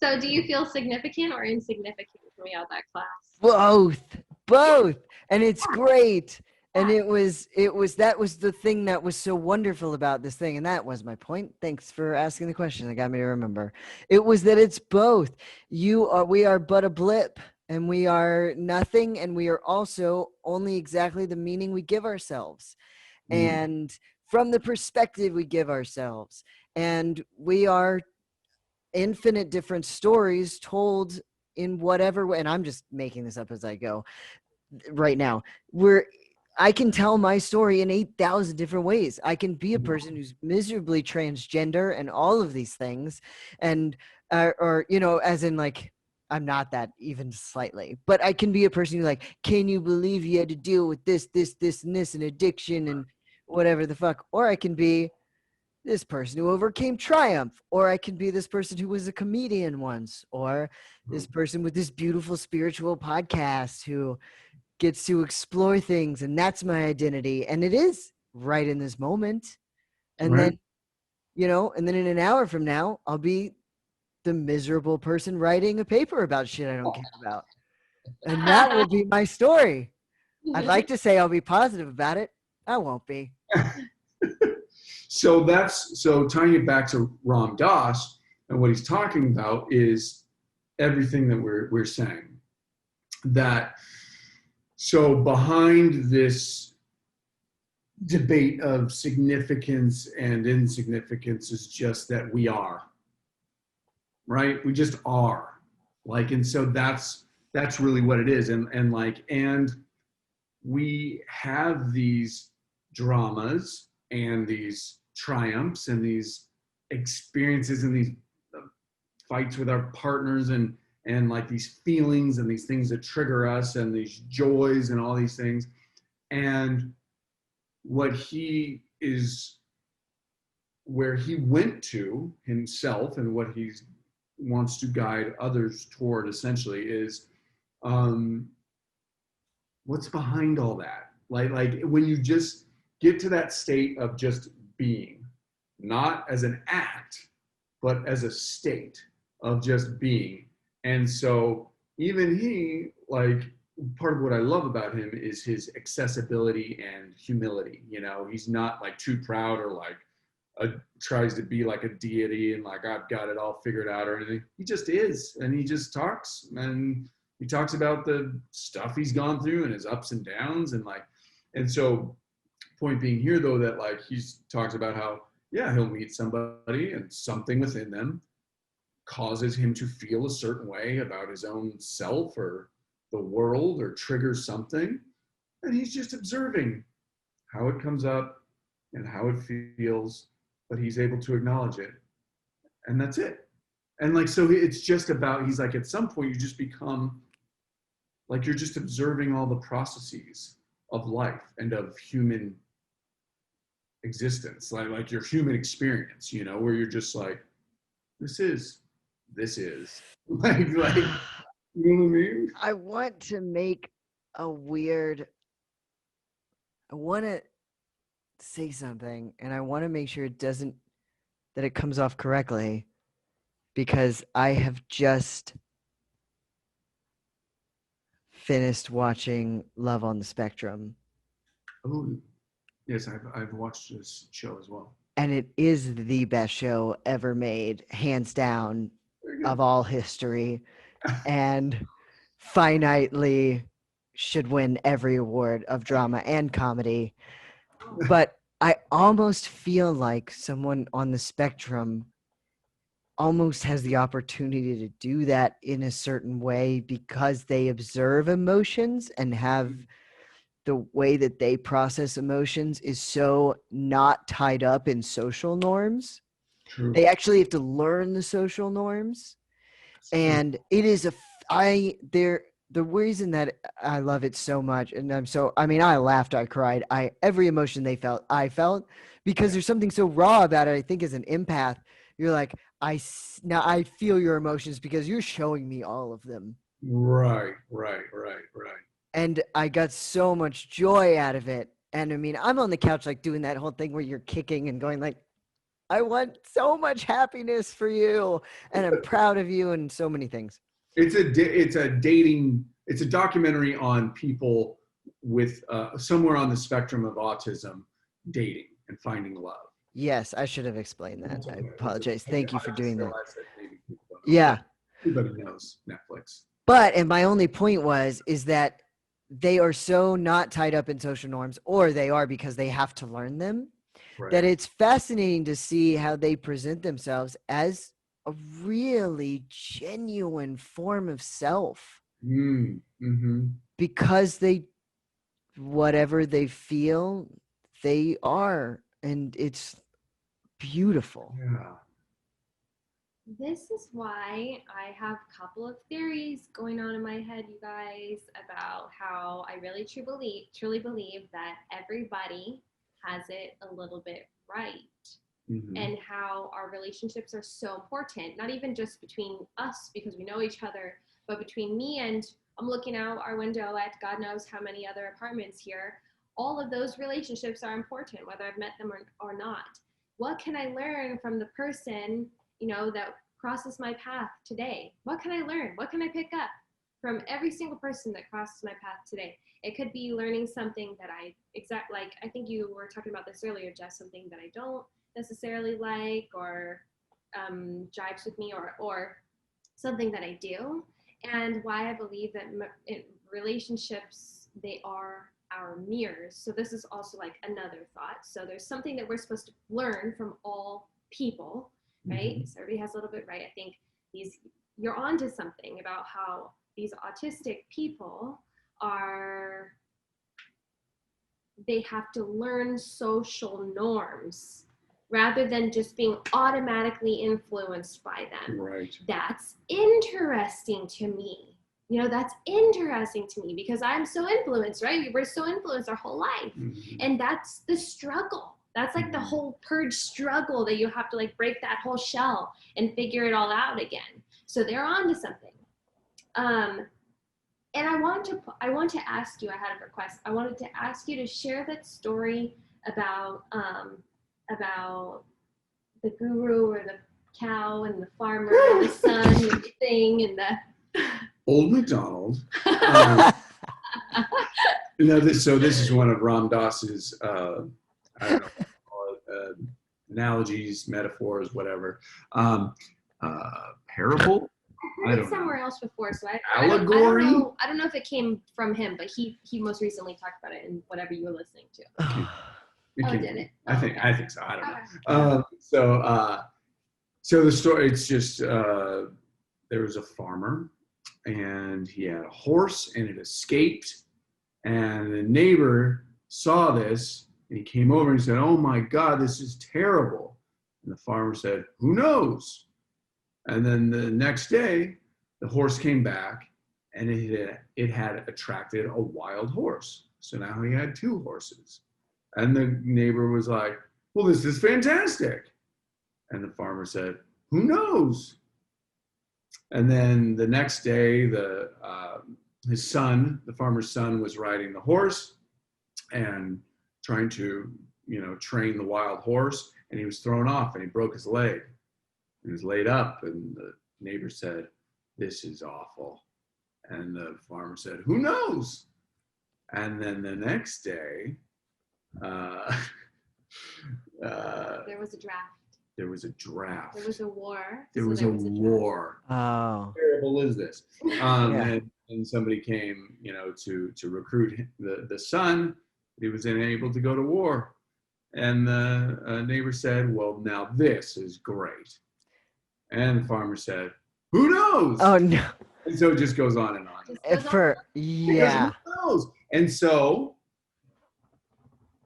So do you feel significant or insignificant coming out of that class? Both, and it's great. And Yeah. that was the thing that was so wonderful about this thing, and that was my point. Thanks for asking the question. That got me to remember. It was that it's both. We are but a blip, and we are nothing, and we are also only exactly the meaning we give ourselves. And from the perspective we give ourselves. And we are infinite different stories told in whatever way. And I'm just making this up as I go right now. I can tell my story in 8,000 different ways. I can be a person who's miserably transgender and all of these things. And, or, you know, as in like, I'm not that even slightly, but I can be a person who like, can you believe you had to deal with this, and this, and addiction and whatever the fuck? Or I can be this person who overcame triumph, or I can be this person who was a comedian once, or this person with this beautiful spiritual podcast who gets to explore things, and that's my identity. And it is right in this moment. And then, you know, and then in an hour from now, I'll be the miserable person writing a paper about shit I don't care about. And that will be my story. I'd like to say I'll be positive about it. I won't be. So tying it back to Ram Dass, and what he's talking about is everything that we're saying. That so behind this debate of significance and insignificance is just that we are, right? We just are. Like, and so that's really what it is. And we have these dramas and these triumphs and these experiences and these fights with our partners and like these feelings and these things that trigger us and these joys and all these things. And where he went to himself and what he wants to guide others toward essentially is what's behind all that. Like when you just get to that state of just being, not as an act, but as a state of just being. And so even he, like, part of what I love about him is his accessibility and humility. You know, he's not like too proud or like tries to be like a deity and like I've got it all figured out or anything. He just is, and he just talks, and he talks about the stuff he's gone through and his ups and downs and so point being here though that like he talks about how he'll meet somebody and something within them causes him to feel a certain way about his own self or the world or triggers something, and he's just observing how it comes up and how it feels, but he's able to acknowledge it, and that's it. And like so it's just about, he's like, at some point you just become like you're just observing all the processes of life and of human existence, like your human experience, you know, where you're just like, this is like you know what I mean? I want to make I want to say something, and I want to make sure that it comes off correctly, because I have just finished watching Love on the Spectrum. Oh, yes, I've watched this show as well. And it is the best show ever made, hands down, of all history, and finitely should win every award of drama and comedy. But I almost feel like someone on the spectrum almost has the opportunity to do that in a certain way because they observe emotions and have the way that they process emotions is so not tied up in social norms. True. They actually have to learn the social norms. And it is the reason that I love it so much, and I laughed, I cried, every emotion they felt, I felt, because there's something so raw about it. I think as an empath, you're like, I feel your emotions because you're showing me all of them. Right. And I got so much joy out of it. And I mean, I'm on the couch like doing that whole thing where you're kicking and going like, I want so much happiness for you, and I'm proud of you, and so many things. It's a documentary on people with somewhere on the spectrum of autism dating and finding love. Yes, I should have explained that. I apologize. Thank you for doing that. Yeah. Everybody knows Netflix. And my only point is that they are so not tied up in social norms, or they are because they have to learn them, Right. that it's fascinating to see how they present themselves as a really genuine form of self Mm-hmm. because they, whatever they feel, they are. And it's beautiful. Yeah. This is why I have a couple of theories going on in my head, you guys, about how I really truly believe that everybody has it a little bit right. Mm-hmm. And how our relationships are so important, not even just between us because we know each other, but between me and I'm looking out our window at God knows how many other apartments here. All of those relationships are important, whether I've met them or not. What can I learn from the person, that crosses my path today? What can I learn? What can I pick up from every single person that crosses my path today? It could be learning something that I think you were talking about this earlier, Jess, something that I don't necessarily like or jives with me or something that I do, and why I believe that relationships, they are our mirrors. So this is also like another thought. So there's something that we're supposed to learn from all people, right? Mm-hmm. So everybody has a little bit right. I think you're onto something about how these autistic people they have to learn social norms rather than just being automatically influenced by them. Right. That's interesting to me. That's interesting to me because I'm so influenced, right? We're so influenced our whole life. Mm-hmm. And that's the struggle. That's like the whole purge struggle that you have to like break that whole shell and figure it all out again. So they're on to something. And I want to ask you, I had a request. I wanted to ask you to share that story about the guru or the cow and the farmer and the sun and the thing and the Old MacDonald. This is one of Ram Dass's I don't know, analogies, metaphors, whatever. Parable. I heard it somewhere else before, so allegory. I don't know if it came from him, but he most recently talked about it in whatever you were listening to. Did it? I think so. I don't know. So the story, it's just there was a farmer and he had a horse and it escaped, and the neighbor saw this and he came over and he said, "Oh my God, this is terrible." And the farmer said, "Who knows?" And then the next day, the horse came back and it had attracted a wild horse. So now he had two horses. And the neighbor was like, "Well, this is fantastic." And the farmer said, "Who knows?" And then the next day, his son, the farmer's son, was riding the horse and trying to, train the wild horse. And he was thrown off and he broke his leg. He was laid up, and the neighbor said, "This is awful." And the farmer said, "Who knows?" And then the next day, there was a draft. There was a draft. There was a war. There was a war. Oh. How terrible is this? And somebody came, to recruit the son. He was unable to go to war. And the neighbor said, "Well, now this is great." And the farmer said, "Who knows?" Oh, no. And so it just goes on and on. Because who knows? And so,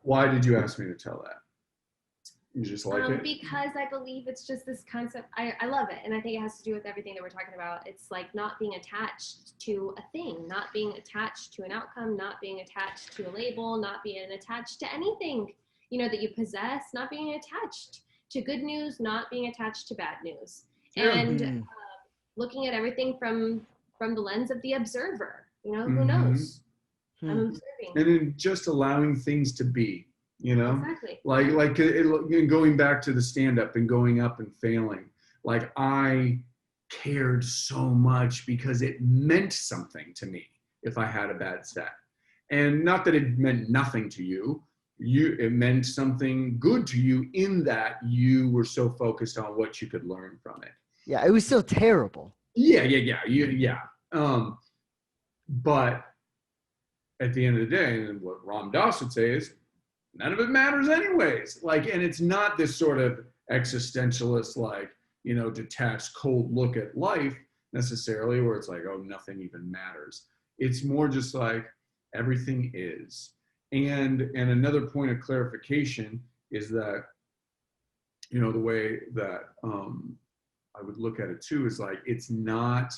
why did you ask me to tell that? You just like it? Because I believe it's just this concept. I love it. And I think it has to do with everything that we're talking about. It's like not being attached to a thing, not being attached to an outcome, not being attached to a label, not being attached to anything, that you possess, not being attached to good news, not being attached to bad news. Yeah. And looking at everything from the lens of the observer, who Mm-hmm. knows? I'm observing. And then just allowing things to be. Exactly. Like going back to the stand-up and going up and failing. Like I cared so much because it meant something to me if I had a bad set. And not that it meant nothing to you. It meant something good to you in that you were so focused on what you could learn from it. Yeah, it was still terrible. Yeah. But at the end of the day, and what Ram Dass would say is, none of it matters anyways. Like, and it's not this sort of existentialist, like, you know, detached, cold look at life necessarily, where it's like, oh, nothing even matters. It's more just like everything is. And another point of clarification is that, you know, the way that I would look at it too is like, it's not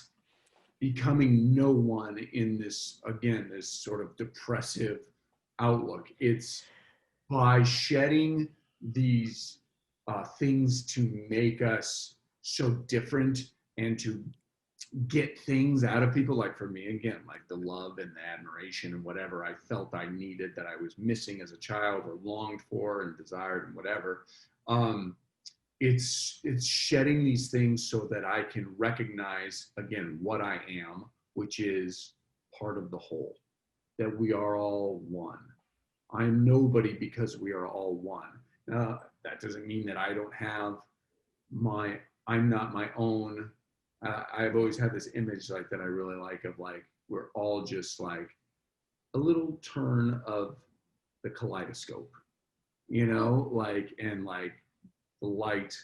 becoming no one in this, again, this sort of depressive outlook. It's by shedding these things to make us so different and to get things out of people. Like for me, again, like the love and the admiration and whatever I felt I needed, that I was missing as a child or longed for and desired and whatever. Um, it's shedding these things so that I can recognize again what I am, which is part of the whole, that we are all one. I'm nobody because we are all one. That doesn't mean that I don't have I'm not my own. I've always had this image like that I really like of like, we're all just like a little turn of the kaleidoscope, you know, like, and like the light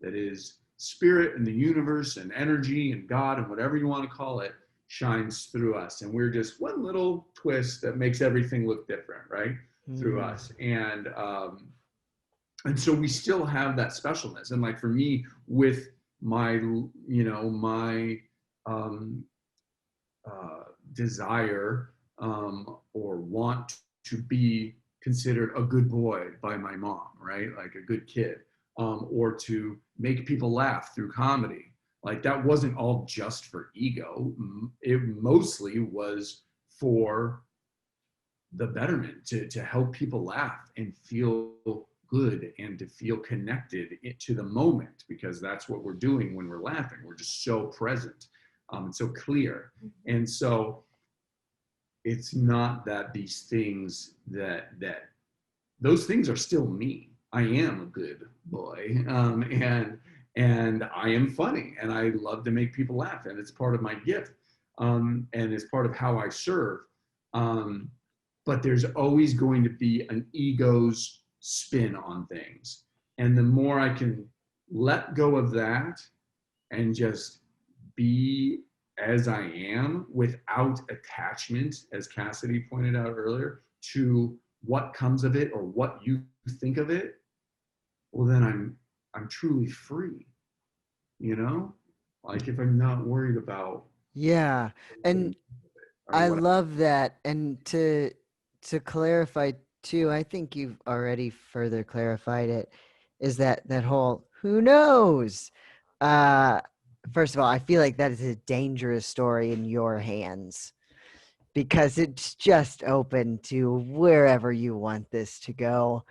that is spirit and the universe and energy and God and whatever you want to call it shines through us. And we're just one little twist that makes everything look different, right? Through us. And so we still have that specialness. And like for me, with my, you know, my desire or want to be considered a good boy by my mom, right? Like a good kid, or to make people laugh through comedy. Like that wasn't all just for ego. It mostly was for the betterment, to help people laugh and feel good and to feel connected to the moment, because that's what we're doing when we're laughing. We're just so present and so clear. And so it's not that these things that those things are still me. I am a good boy, and I am funny, and I love to make people laugh, and it's part of my gift, and it's part of how I serve. But there's always going to be an ego's spin on things, and the more I can let go of that and just be as I am without attachment, as Cassidy pointed out earlier, to what comes of it or what you think of it, well then I'm truly free, you know? Like if I'm not worried about Yeah. And I what love that. And to clarify too, I think you've already further clarified it, is that whole who knows? Uh First of all, I feel like that is a dangerous story in your hands, because it's just open to wherever you want this to go.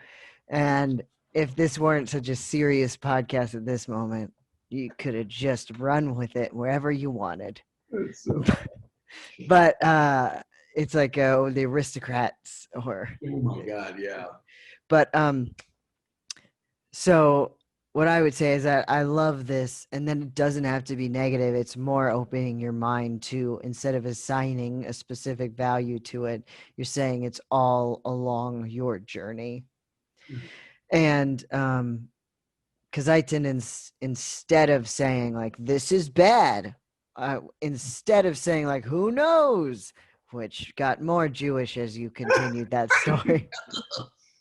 And if this weren't such a serious podcast at this moment, you could have just run with it wherever you wanted. it's so, But it's like the aristocrats, or oh my god, yeah. but so what I would say is that I love this, and then it doesn't have to be negative. It's more opening your mind to, instead of assigning a specific value to it, you're saying it's all along your journey. And because I tend instead of saying like this is bad, instead of saying like who knows, which got more Jewish as you continued that story.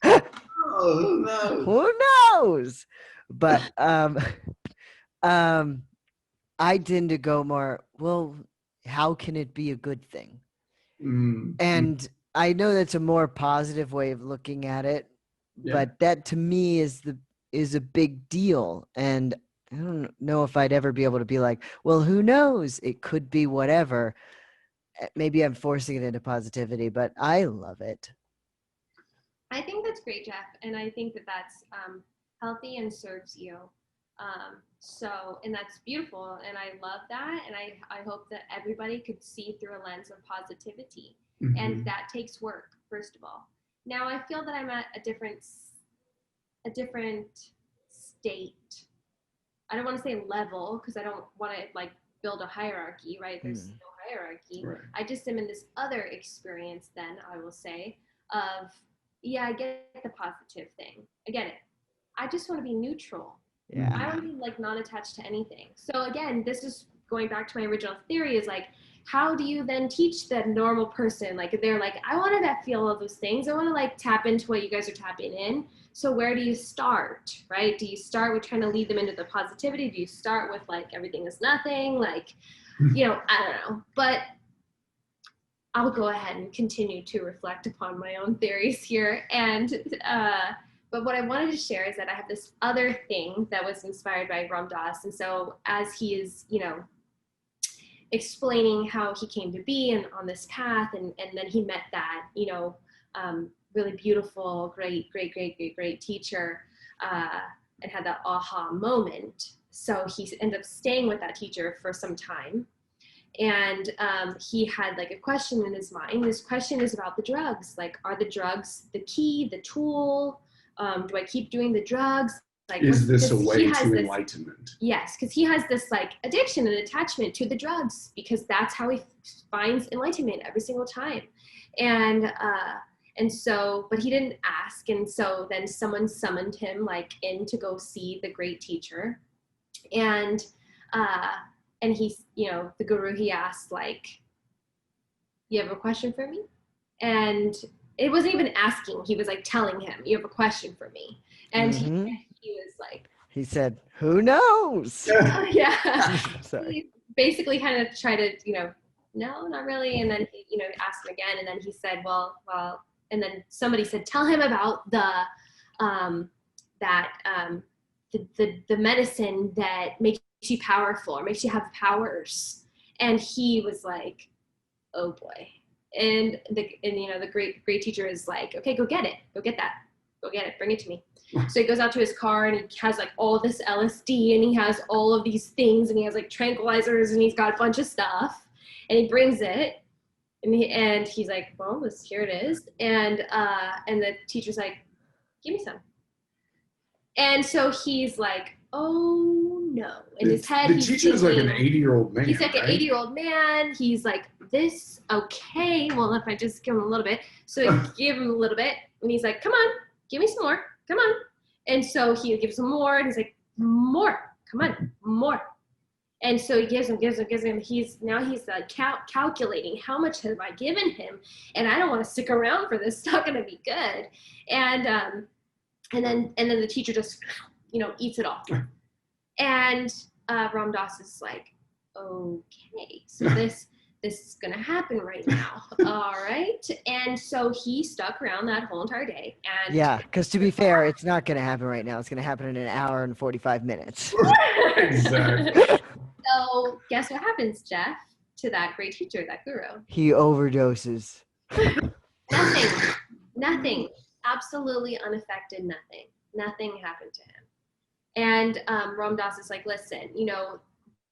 Oh no. Who knows? But I tend to go more, well, how can it be a good thing? And I know that's a more positive way of looking at it, Yeah. but that to me is a big deal. And I don't know if I'd ever be able to be like, well, who knows? It could be whatever. Maybe I'm forcing it into positivity, but I love it. I think that's great, Jeff, and I think that that's healthy and serves you. And that's beautiful, and I love that, and I hope that everybody could see through a lens of positivity, and that takes work, first of all. Now I feel that I'm at a different state. I don't want to say level, because I don't want to like build a hierarchy, right? There's no hierarchy. Right. I just am in this other experience then, I will say, of yeah, I get the positive thing. I get it. I just want to be neutral. Yeah. I want to be like not attached to anything. So again, this is going back to my original theory, is like, how do you then teach the normal person? Like, if they're like, I want to feel all those things. I want to like tap into what you guys are tapping in. So where do you start, right? Do you start with trying to lead them into the positivity? Do you start with like, everything is nothing? Like, you know, I don't know. But I'll go ahead and continue to reflect upon my own theories here. And, but what I wanted to share is that I have this other thing that was inspired by Ram Dass. And so as he is, you know, explaining how he came to be and on this path, and then he met that, you know, really beautiful, great teacher, and had that aha moment. So he ended up staying with that teacher for some time. And he had like a question in his mind. This question is about the drugs. Like, are the drugs the key, the tool? Do I keep doing the drugs? Like, is this a he way has to this, enlightenment? yes, because he has this like addiction and attachment to the drugs, because that's how he finds enlightenment every single time. And so, but he didn't ask. And so then someone summoned him like in to go see the great teacher. And he's, you know, the guru, he asked like, you have a question for me? And it wasn't even asking, he was like telling him, you have a question for me. And he was like, he said, who knows? oh, yeah. Sorry. He basically kind of tried to, you know, no, not really. And then he, you know, asked him again. And then he said, well, and then somebody said, tell him about the medicine that makes you powerful or makes you have powers. And he was like, oh boy. And you know, the great teacher is like, okay, go get it. Go get that. Go get it. Bring it to me. So he goes out to his car and he has like all this LSD and he has all of these things and he has like tranquilizers and he's got a bunch of stuff and he brings it and he's like, well, here it is. And the teacher's like, give me some. And so he's like, oh no. In his head, the he's teacher's thinking, like an 80-year-old man. He's like right? an 80-year-old man. He's like, this, okay. Well, if I just give him a little bit. So I give him a little bit and he's like, come on, give me some more. Come on. And so he gives him more and he's like, more, come on, more. And so he gives him. He's like calculating how much have I given him, and I don't want to stick around for this. It's not going to be good. And then the teacher just, you know, eats it all. And Ram Dass is like, okay, so this is going to happen right now. All right. And so he stuck around that whole entire day. And Yeah, because to be fair, it's not going to happen right now. It's going to happen in an hour and 45 minutes. Exactly. so guess what happens, Jeff, to that great teacher, that guru? He overdoses. Nothing. Absolutely unaffected. Nothing happened to him. And Ram Dass is like, listen, you know,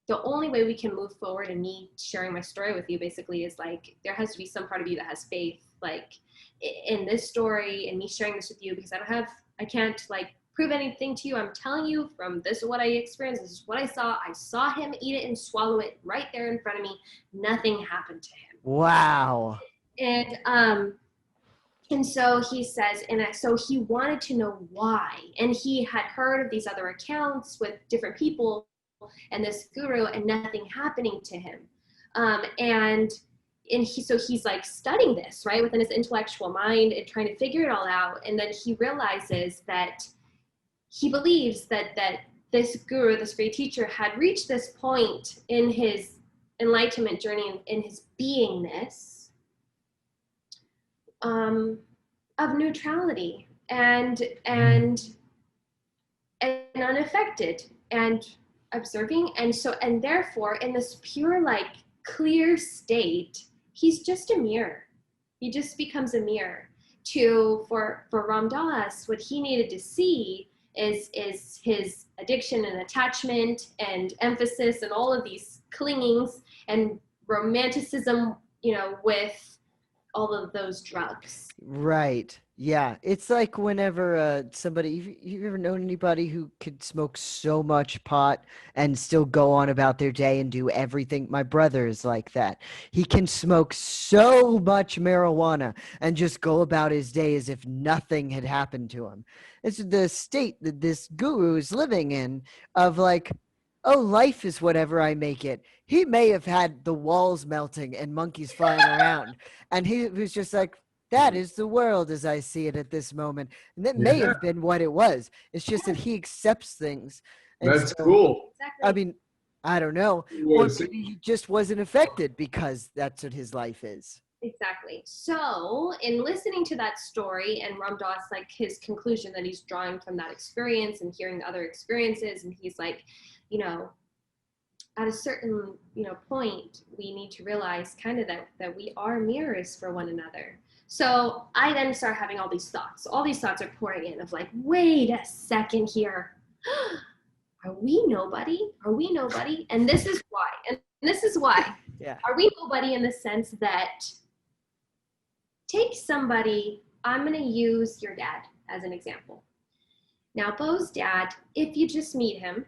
the only way we can move forward and me sharing my story with you basically is like, there has to be some part of you that has faith, like in this story and me sharing this with you, because I can't like prove anything to you. I'm telling you from this is what I experienced. This is what I saw. I saw him eat it and swallow it right there in front of me. Nothing happened to him. Wow. And so he says, so he wanted to know why. And he had heard of these other accounts with different people and this guru and nothing happening to him. So he's like studying this, right, within his intellectual mind and trying to figure it all out. And then he realizes that he believes that this guru, this great teacher, had reached this point in his enlightenment journey, in his beingness, of neutrality and unaffected and observing, and therefore in this pure, like, clear state, he's just a mirror. He just becomes a mirror for Ram Dass. What he needed to see is his addiction and attachment and emphasis and all of these clingings and romanticism, you know, with all of those drugs. Right. Yeah. It's like whenever somebody, you ever known anybody who could smoke so much pot and still go on about their day and do everything? My brother is like that. He can smoke so much marijuana and just go about his day as if nothing had happened to him. It's the state that this guru is living in of like, oh, life is whatever I make it. He may have had the walls melting and monkeys flying around. And he was just like, that is the world as I see it at this moment. And that may Yeah, have been what it was. It's just that he accepts things. And that's so, cool. I Exactly. mean, I don't know. Or Was- maybe he just wasn't affected because that's what his life is. Exactly. So, in listening to that story and Ram Dass, like his conclusion that he's drawing from that experience and hearing other experiences, and he's like, you know, at a certain point, we need to realize kind of that we are mirrors for one another. So I then start having all these thoughts. All these thoughts are pouring in of like, wait a second here. Are we nobody? Are we nobody? And this is why. And this is why. Yeah. Are we nobody in the sense that take somebody, I'm going to use your dad as an example. Now, Beau's dad, if you just meet him,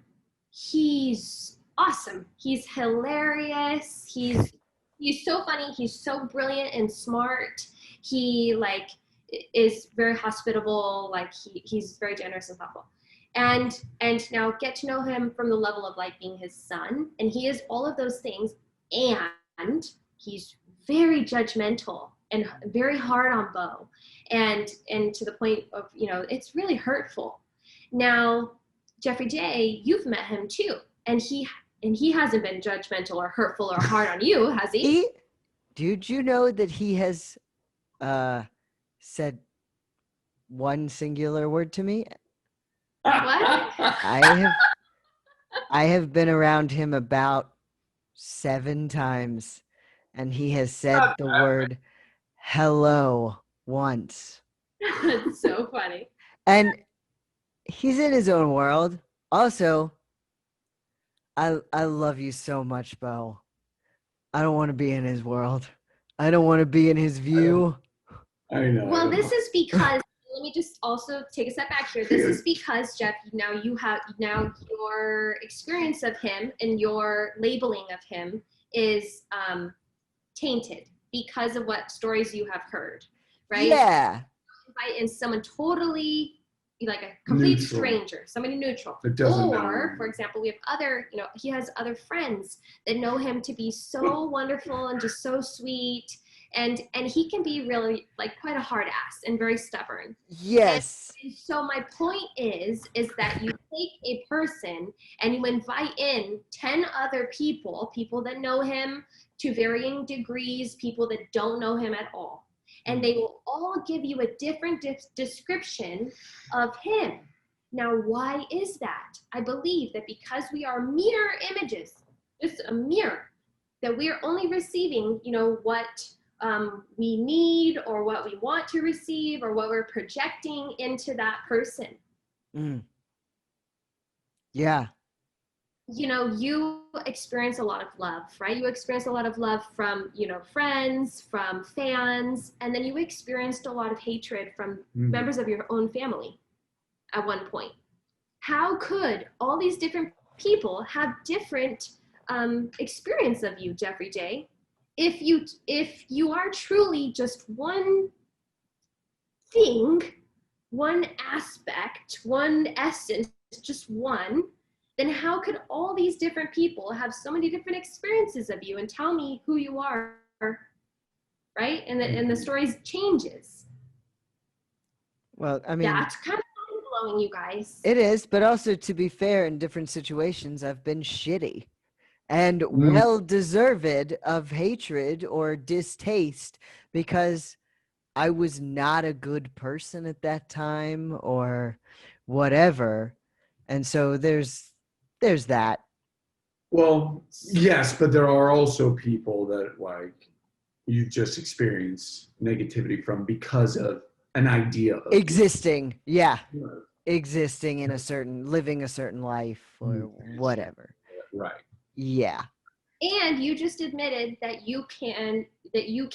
he's awesome. He's hilarious. He's so funny. He's so brilliant and smart. He like is very hospitable. Like he's very generous and thoughtful. And now get to know him from the level of like being his son. And he is all of those things. And he's very judgmental and very hard on Beau. And to the point of, it's really hurtful. Now, Jeffrey J, you've met him too. And he hasn't been judgmental or hurtful or hard on you, has he? Did you know that he has said one singular word to me? What? I have been around him about 7 times, and he has said the word hello once. That's so funny. And he's in his own world. Also, I love you so much, Beau. I don't want to be in his world. I don't want to be in his view. I know. Well, this is because, let me just also take a step back here. This is because, Jeff, now your experience of him and your labeling of him is tainted because of what stories you have heard, right? Yeah. And someone totally like a complete Neutral. stranger, somebody neutral. That doesn't know Or, him. for example, we have other, he has other friends that know him to be so wonderful and just so sweet. And he can be really like quite a hard ass and very stubborn. Yes. And so my point is that you take a person and you invite in 10 other people that know him to varying degrees, people that don't know him at all. And they will all give you a different description of him. Now, why is that? I believe that because we are mirror images, just a mirror, that we are only receiving, what we need or what we want to receive or what we're projecting into that person. Mm. Yeah. You experience a lot of love, right? You experience a lot of love from, friends, from fans, and then you experienced a lot of hatred from members of your own family at one point. How could all these different people have different experience of you, Jeffrey J? If you are truly just one thing, one aspect, one essence, just one, then how could all these different people have so many different experiences of you and tell me who you are, right? And the story changes. Well, I mean, that's kind of mind-blowing, you guys. it is, but also to be fair, in different situations, I've been shitty and well deserved of hatred or distaste because I was not a good person at that time or whatever. And so there's that. Well, yes, but there are also people that like you've just experienced negativity from because of an idea of Existing. Yeah. Right. Existing in living a certain life or whatever. Right. Yeah. And you just admitted that you can that you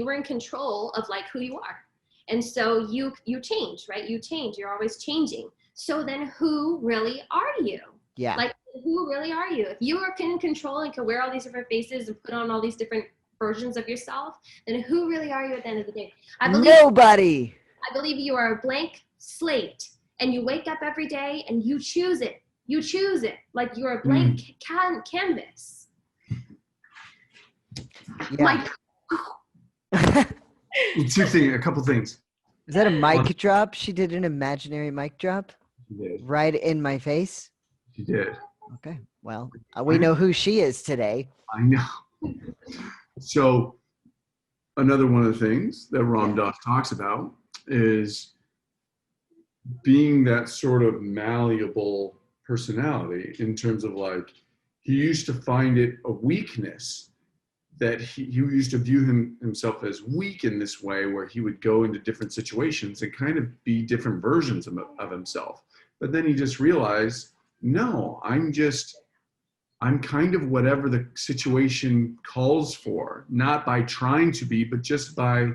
were in control of like who you are. And so you change, right? You change, you're always changing. So then who really are you? Yeah. Like, who really are you? If you are in control and can wear all these different faces and put on all these different versions of yourself, then who really are you at the end of the day? Nobody. I believe you are a blank slate, and you wake up every day and you choose it. You choose it like you're a blank canvas. Yeah. A couple things. Is that a mic drop? She did an imaginary mic drop She did. right in my face. She did. Okay. Well, we know who she is today. I know. So another one of the things that Ram Dass talks about is being that sort of malleable personality, in terms of like, he used to find it a weakness that he used to view himself as weak in this way, where he would go into different situations and kind of be different versions of himself. But then he just realized, no, I'm kind of whatever the situation calls for, not by trying to be, but just by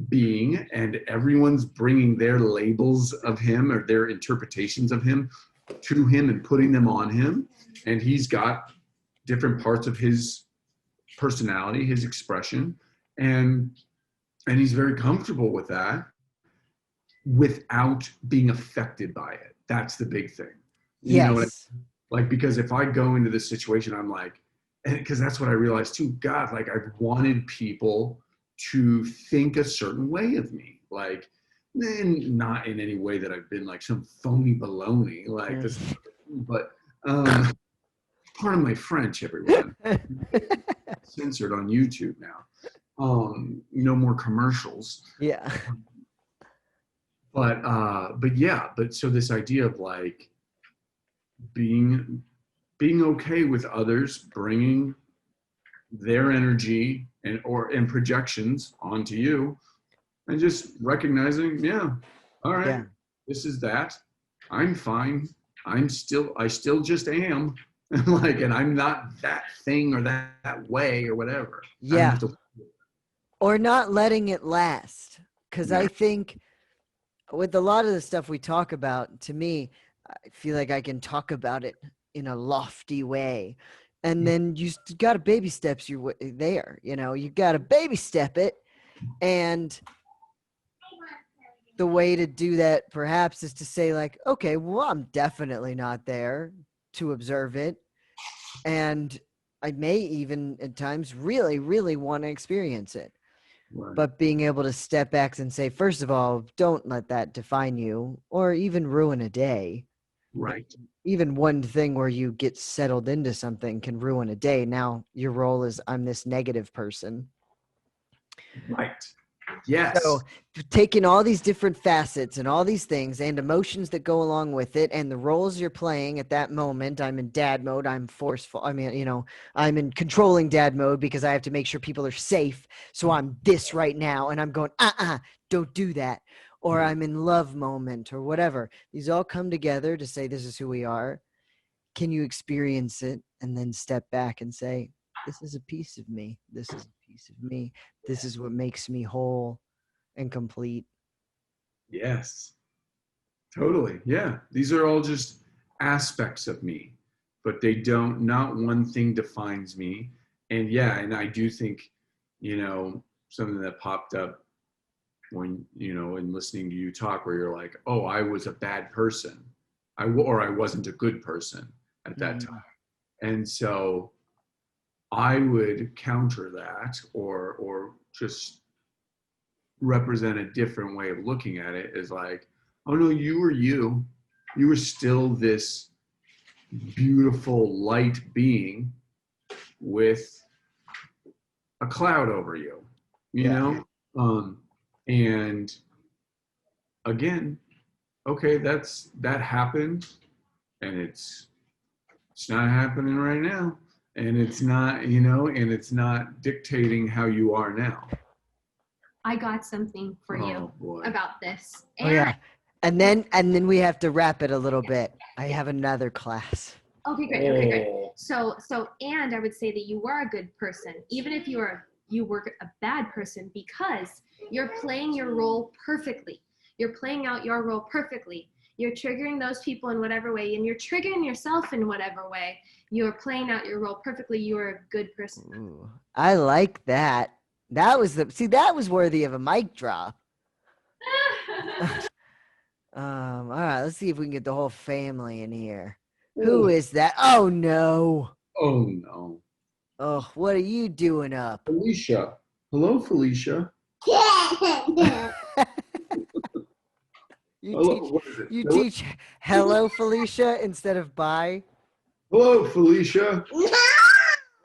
being, and everyone's bringing their labels of him or their interpretations of him to him and putting them on him. And he's got different parts of his personality, his expression, and he's very comfortable with that without being affected by it. That's the big thing. You know what I mean? Like, because if I go into this situation, I'm like, because that's what I realized too, God, like, I've wanted people to think a certain way of me, like, not in any way that I've been like some phony baloney, like this, but pardon my French, everyone. Censored on YouTube now. No more commercials. Yeah. But so this idea of like being okay with others bringing their energy and projections onto you, and just recognizing, all right, this is that. I'm fine. I still just am. Like, and I'm not that thing or that way or whatever. Yeah. Or not letting it last. Because I think with a lot of the stuff we talk about, to me, I feel like I can talk about it in a lofty way. And then you got to baby steps you there. You got to baby step it. And the way to do that perhaps is to say like, okay, well, I'm definitely not there to observe it. And I may even at times really, really want to experience it. Right. But being able to step back and say, first of all, don't let that define you or even ruin a day. Right. Even one thing where you get settled into something can ruin a day. Now your role is, I'm this negative person. Right. Yes. So taking all these different facets and all these things and emotions that go along with it and the roles you're playing at that moment. I'm in dad mode. I'm forceful. I mean, I'm in controlling dad mode because I have to make sure people are safe. So I'm this right now. And I'm going, don't do that. Or I'm in love moment or whatever. These all come together to say, this is who we are. Can you experience it and then step back and say, this is a piece of me. This is a piece of me. This is what makes me whole and complete. Yes, totally. Yeah. These are all just aspects of me, but not one thing defines me. And and I do think, something that popped up when, in listening to you talk, where you're like, oh, I was a bad person. Or I wasn't a good person at that time. And so I would counter that or just represent a different way of looking at it, as like, oh no, you were you. You were still this beautiful light being with a cloud over you, you know? And again, okay, that happened, and it's not happening right now. And it's not, and it's not dictating how you are now. I got something for you about this. And then we have to wrap it a little bit. I have another class. Okay, great. So, and I would say that you are a good person, even if you are you were a bad person because you're playing your role perfectly. You're playing out your role perfectly. You're triggering those people in whatever way, and you're triggering yourself in whatever way. You're playing out your role perfectly. You are a good person. Ooh, I like that. That was worthy of a mic drop. All right, let's see if we can get the whole family in here. Who is that? Oh no. Oh no. Oh, what are you doing up? Felicia. Hello, Felicia. You Hello, teach what is it? you Hello? teach hello Felicia instead of bye. Hello, Felicia.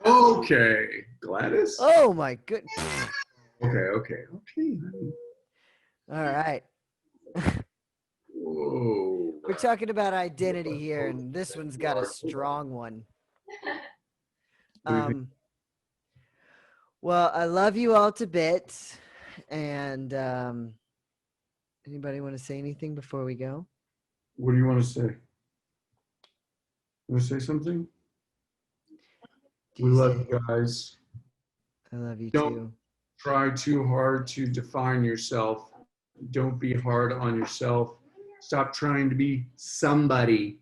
Okay. Gladys? Oh my goodness. Okay. honey. All right. Whoa. We're talking about identity here, and this one's got a strong one. What do you think? Well, I love you all to bits. And anybody want to say anything before we go? What do you want to say? Want to say something? Do We you love say, you guys. I love you Don't too. try too hard to define yourself. Don't be hard on yourself. Stop trying to be somebody.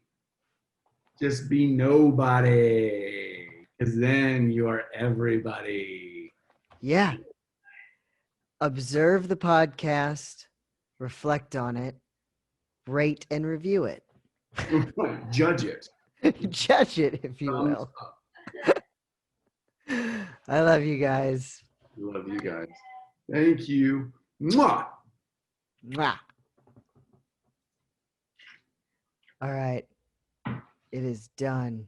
Just be nobody. Because then you are everybody. Yeah. Observe the podcast, reflect on it, rate and review it. Judge it. Judge it, if you Thumbs will. up. I love you guys. Love you guys. Thank you. Mwah. Mwah. All right. It is done.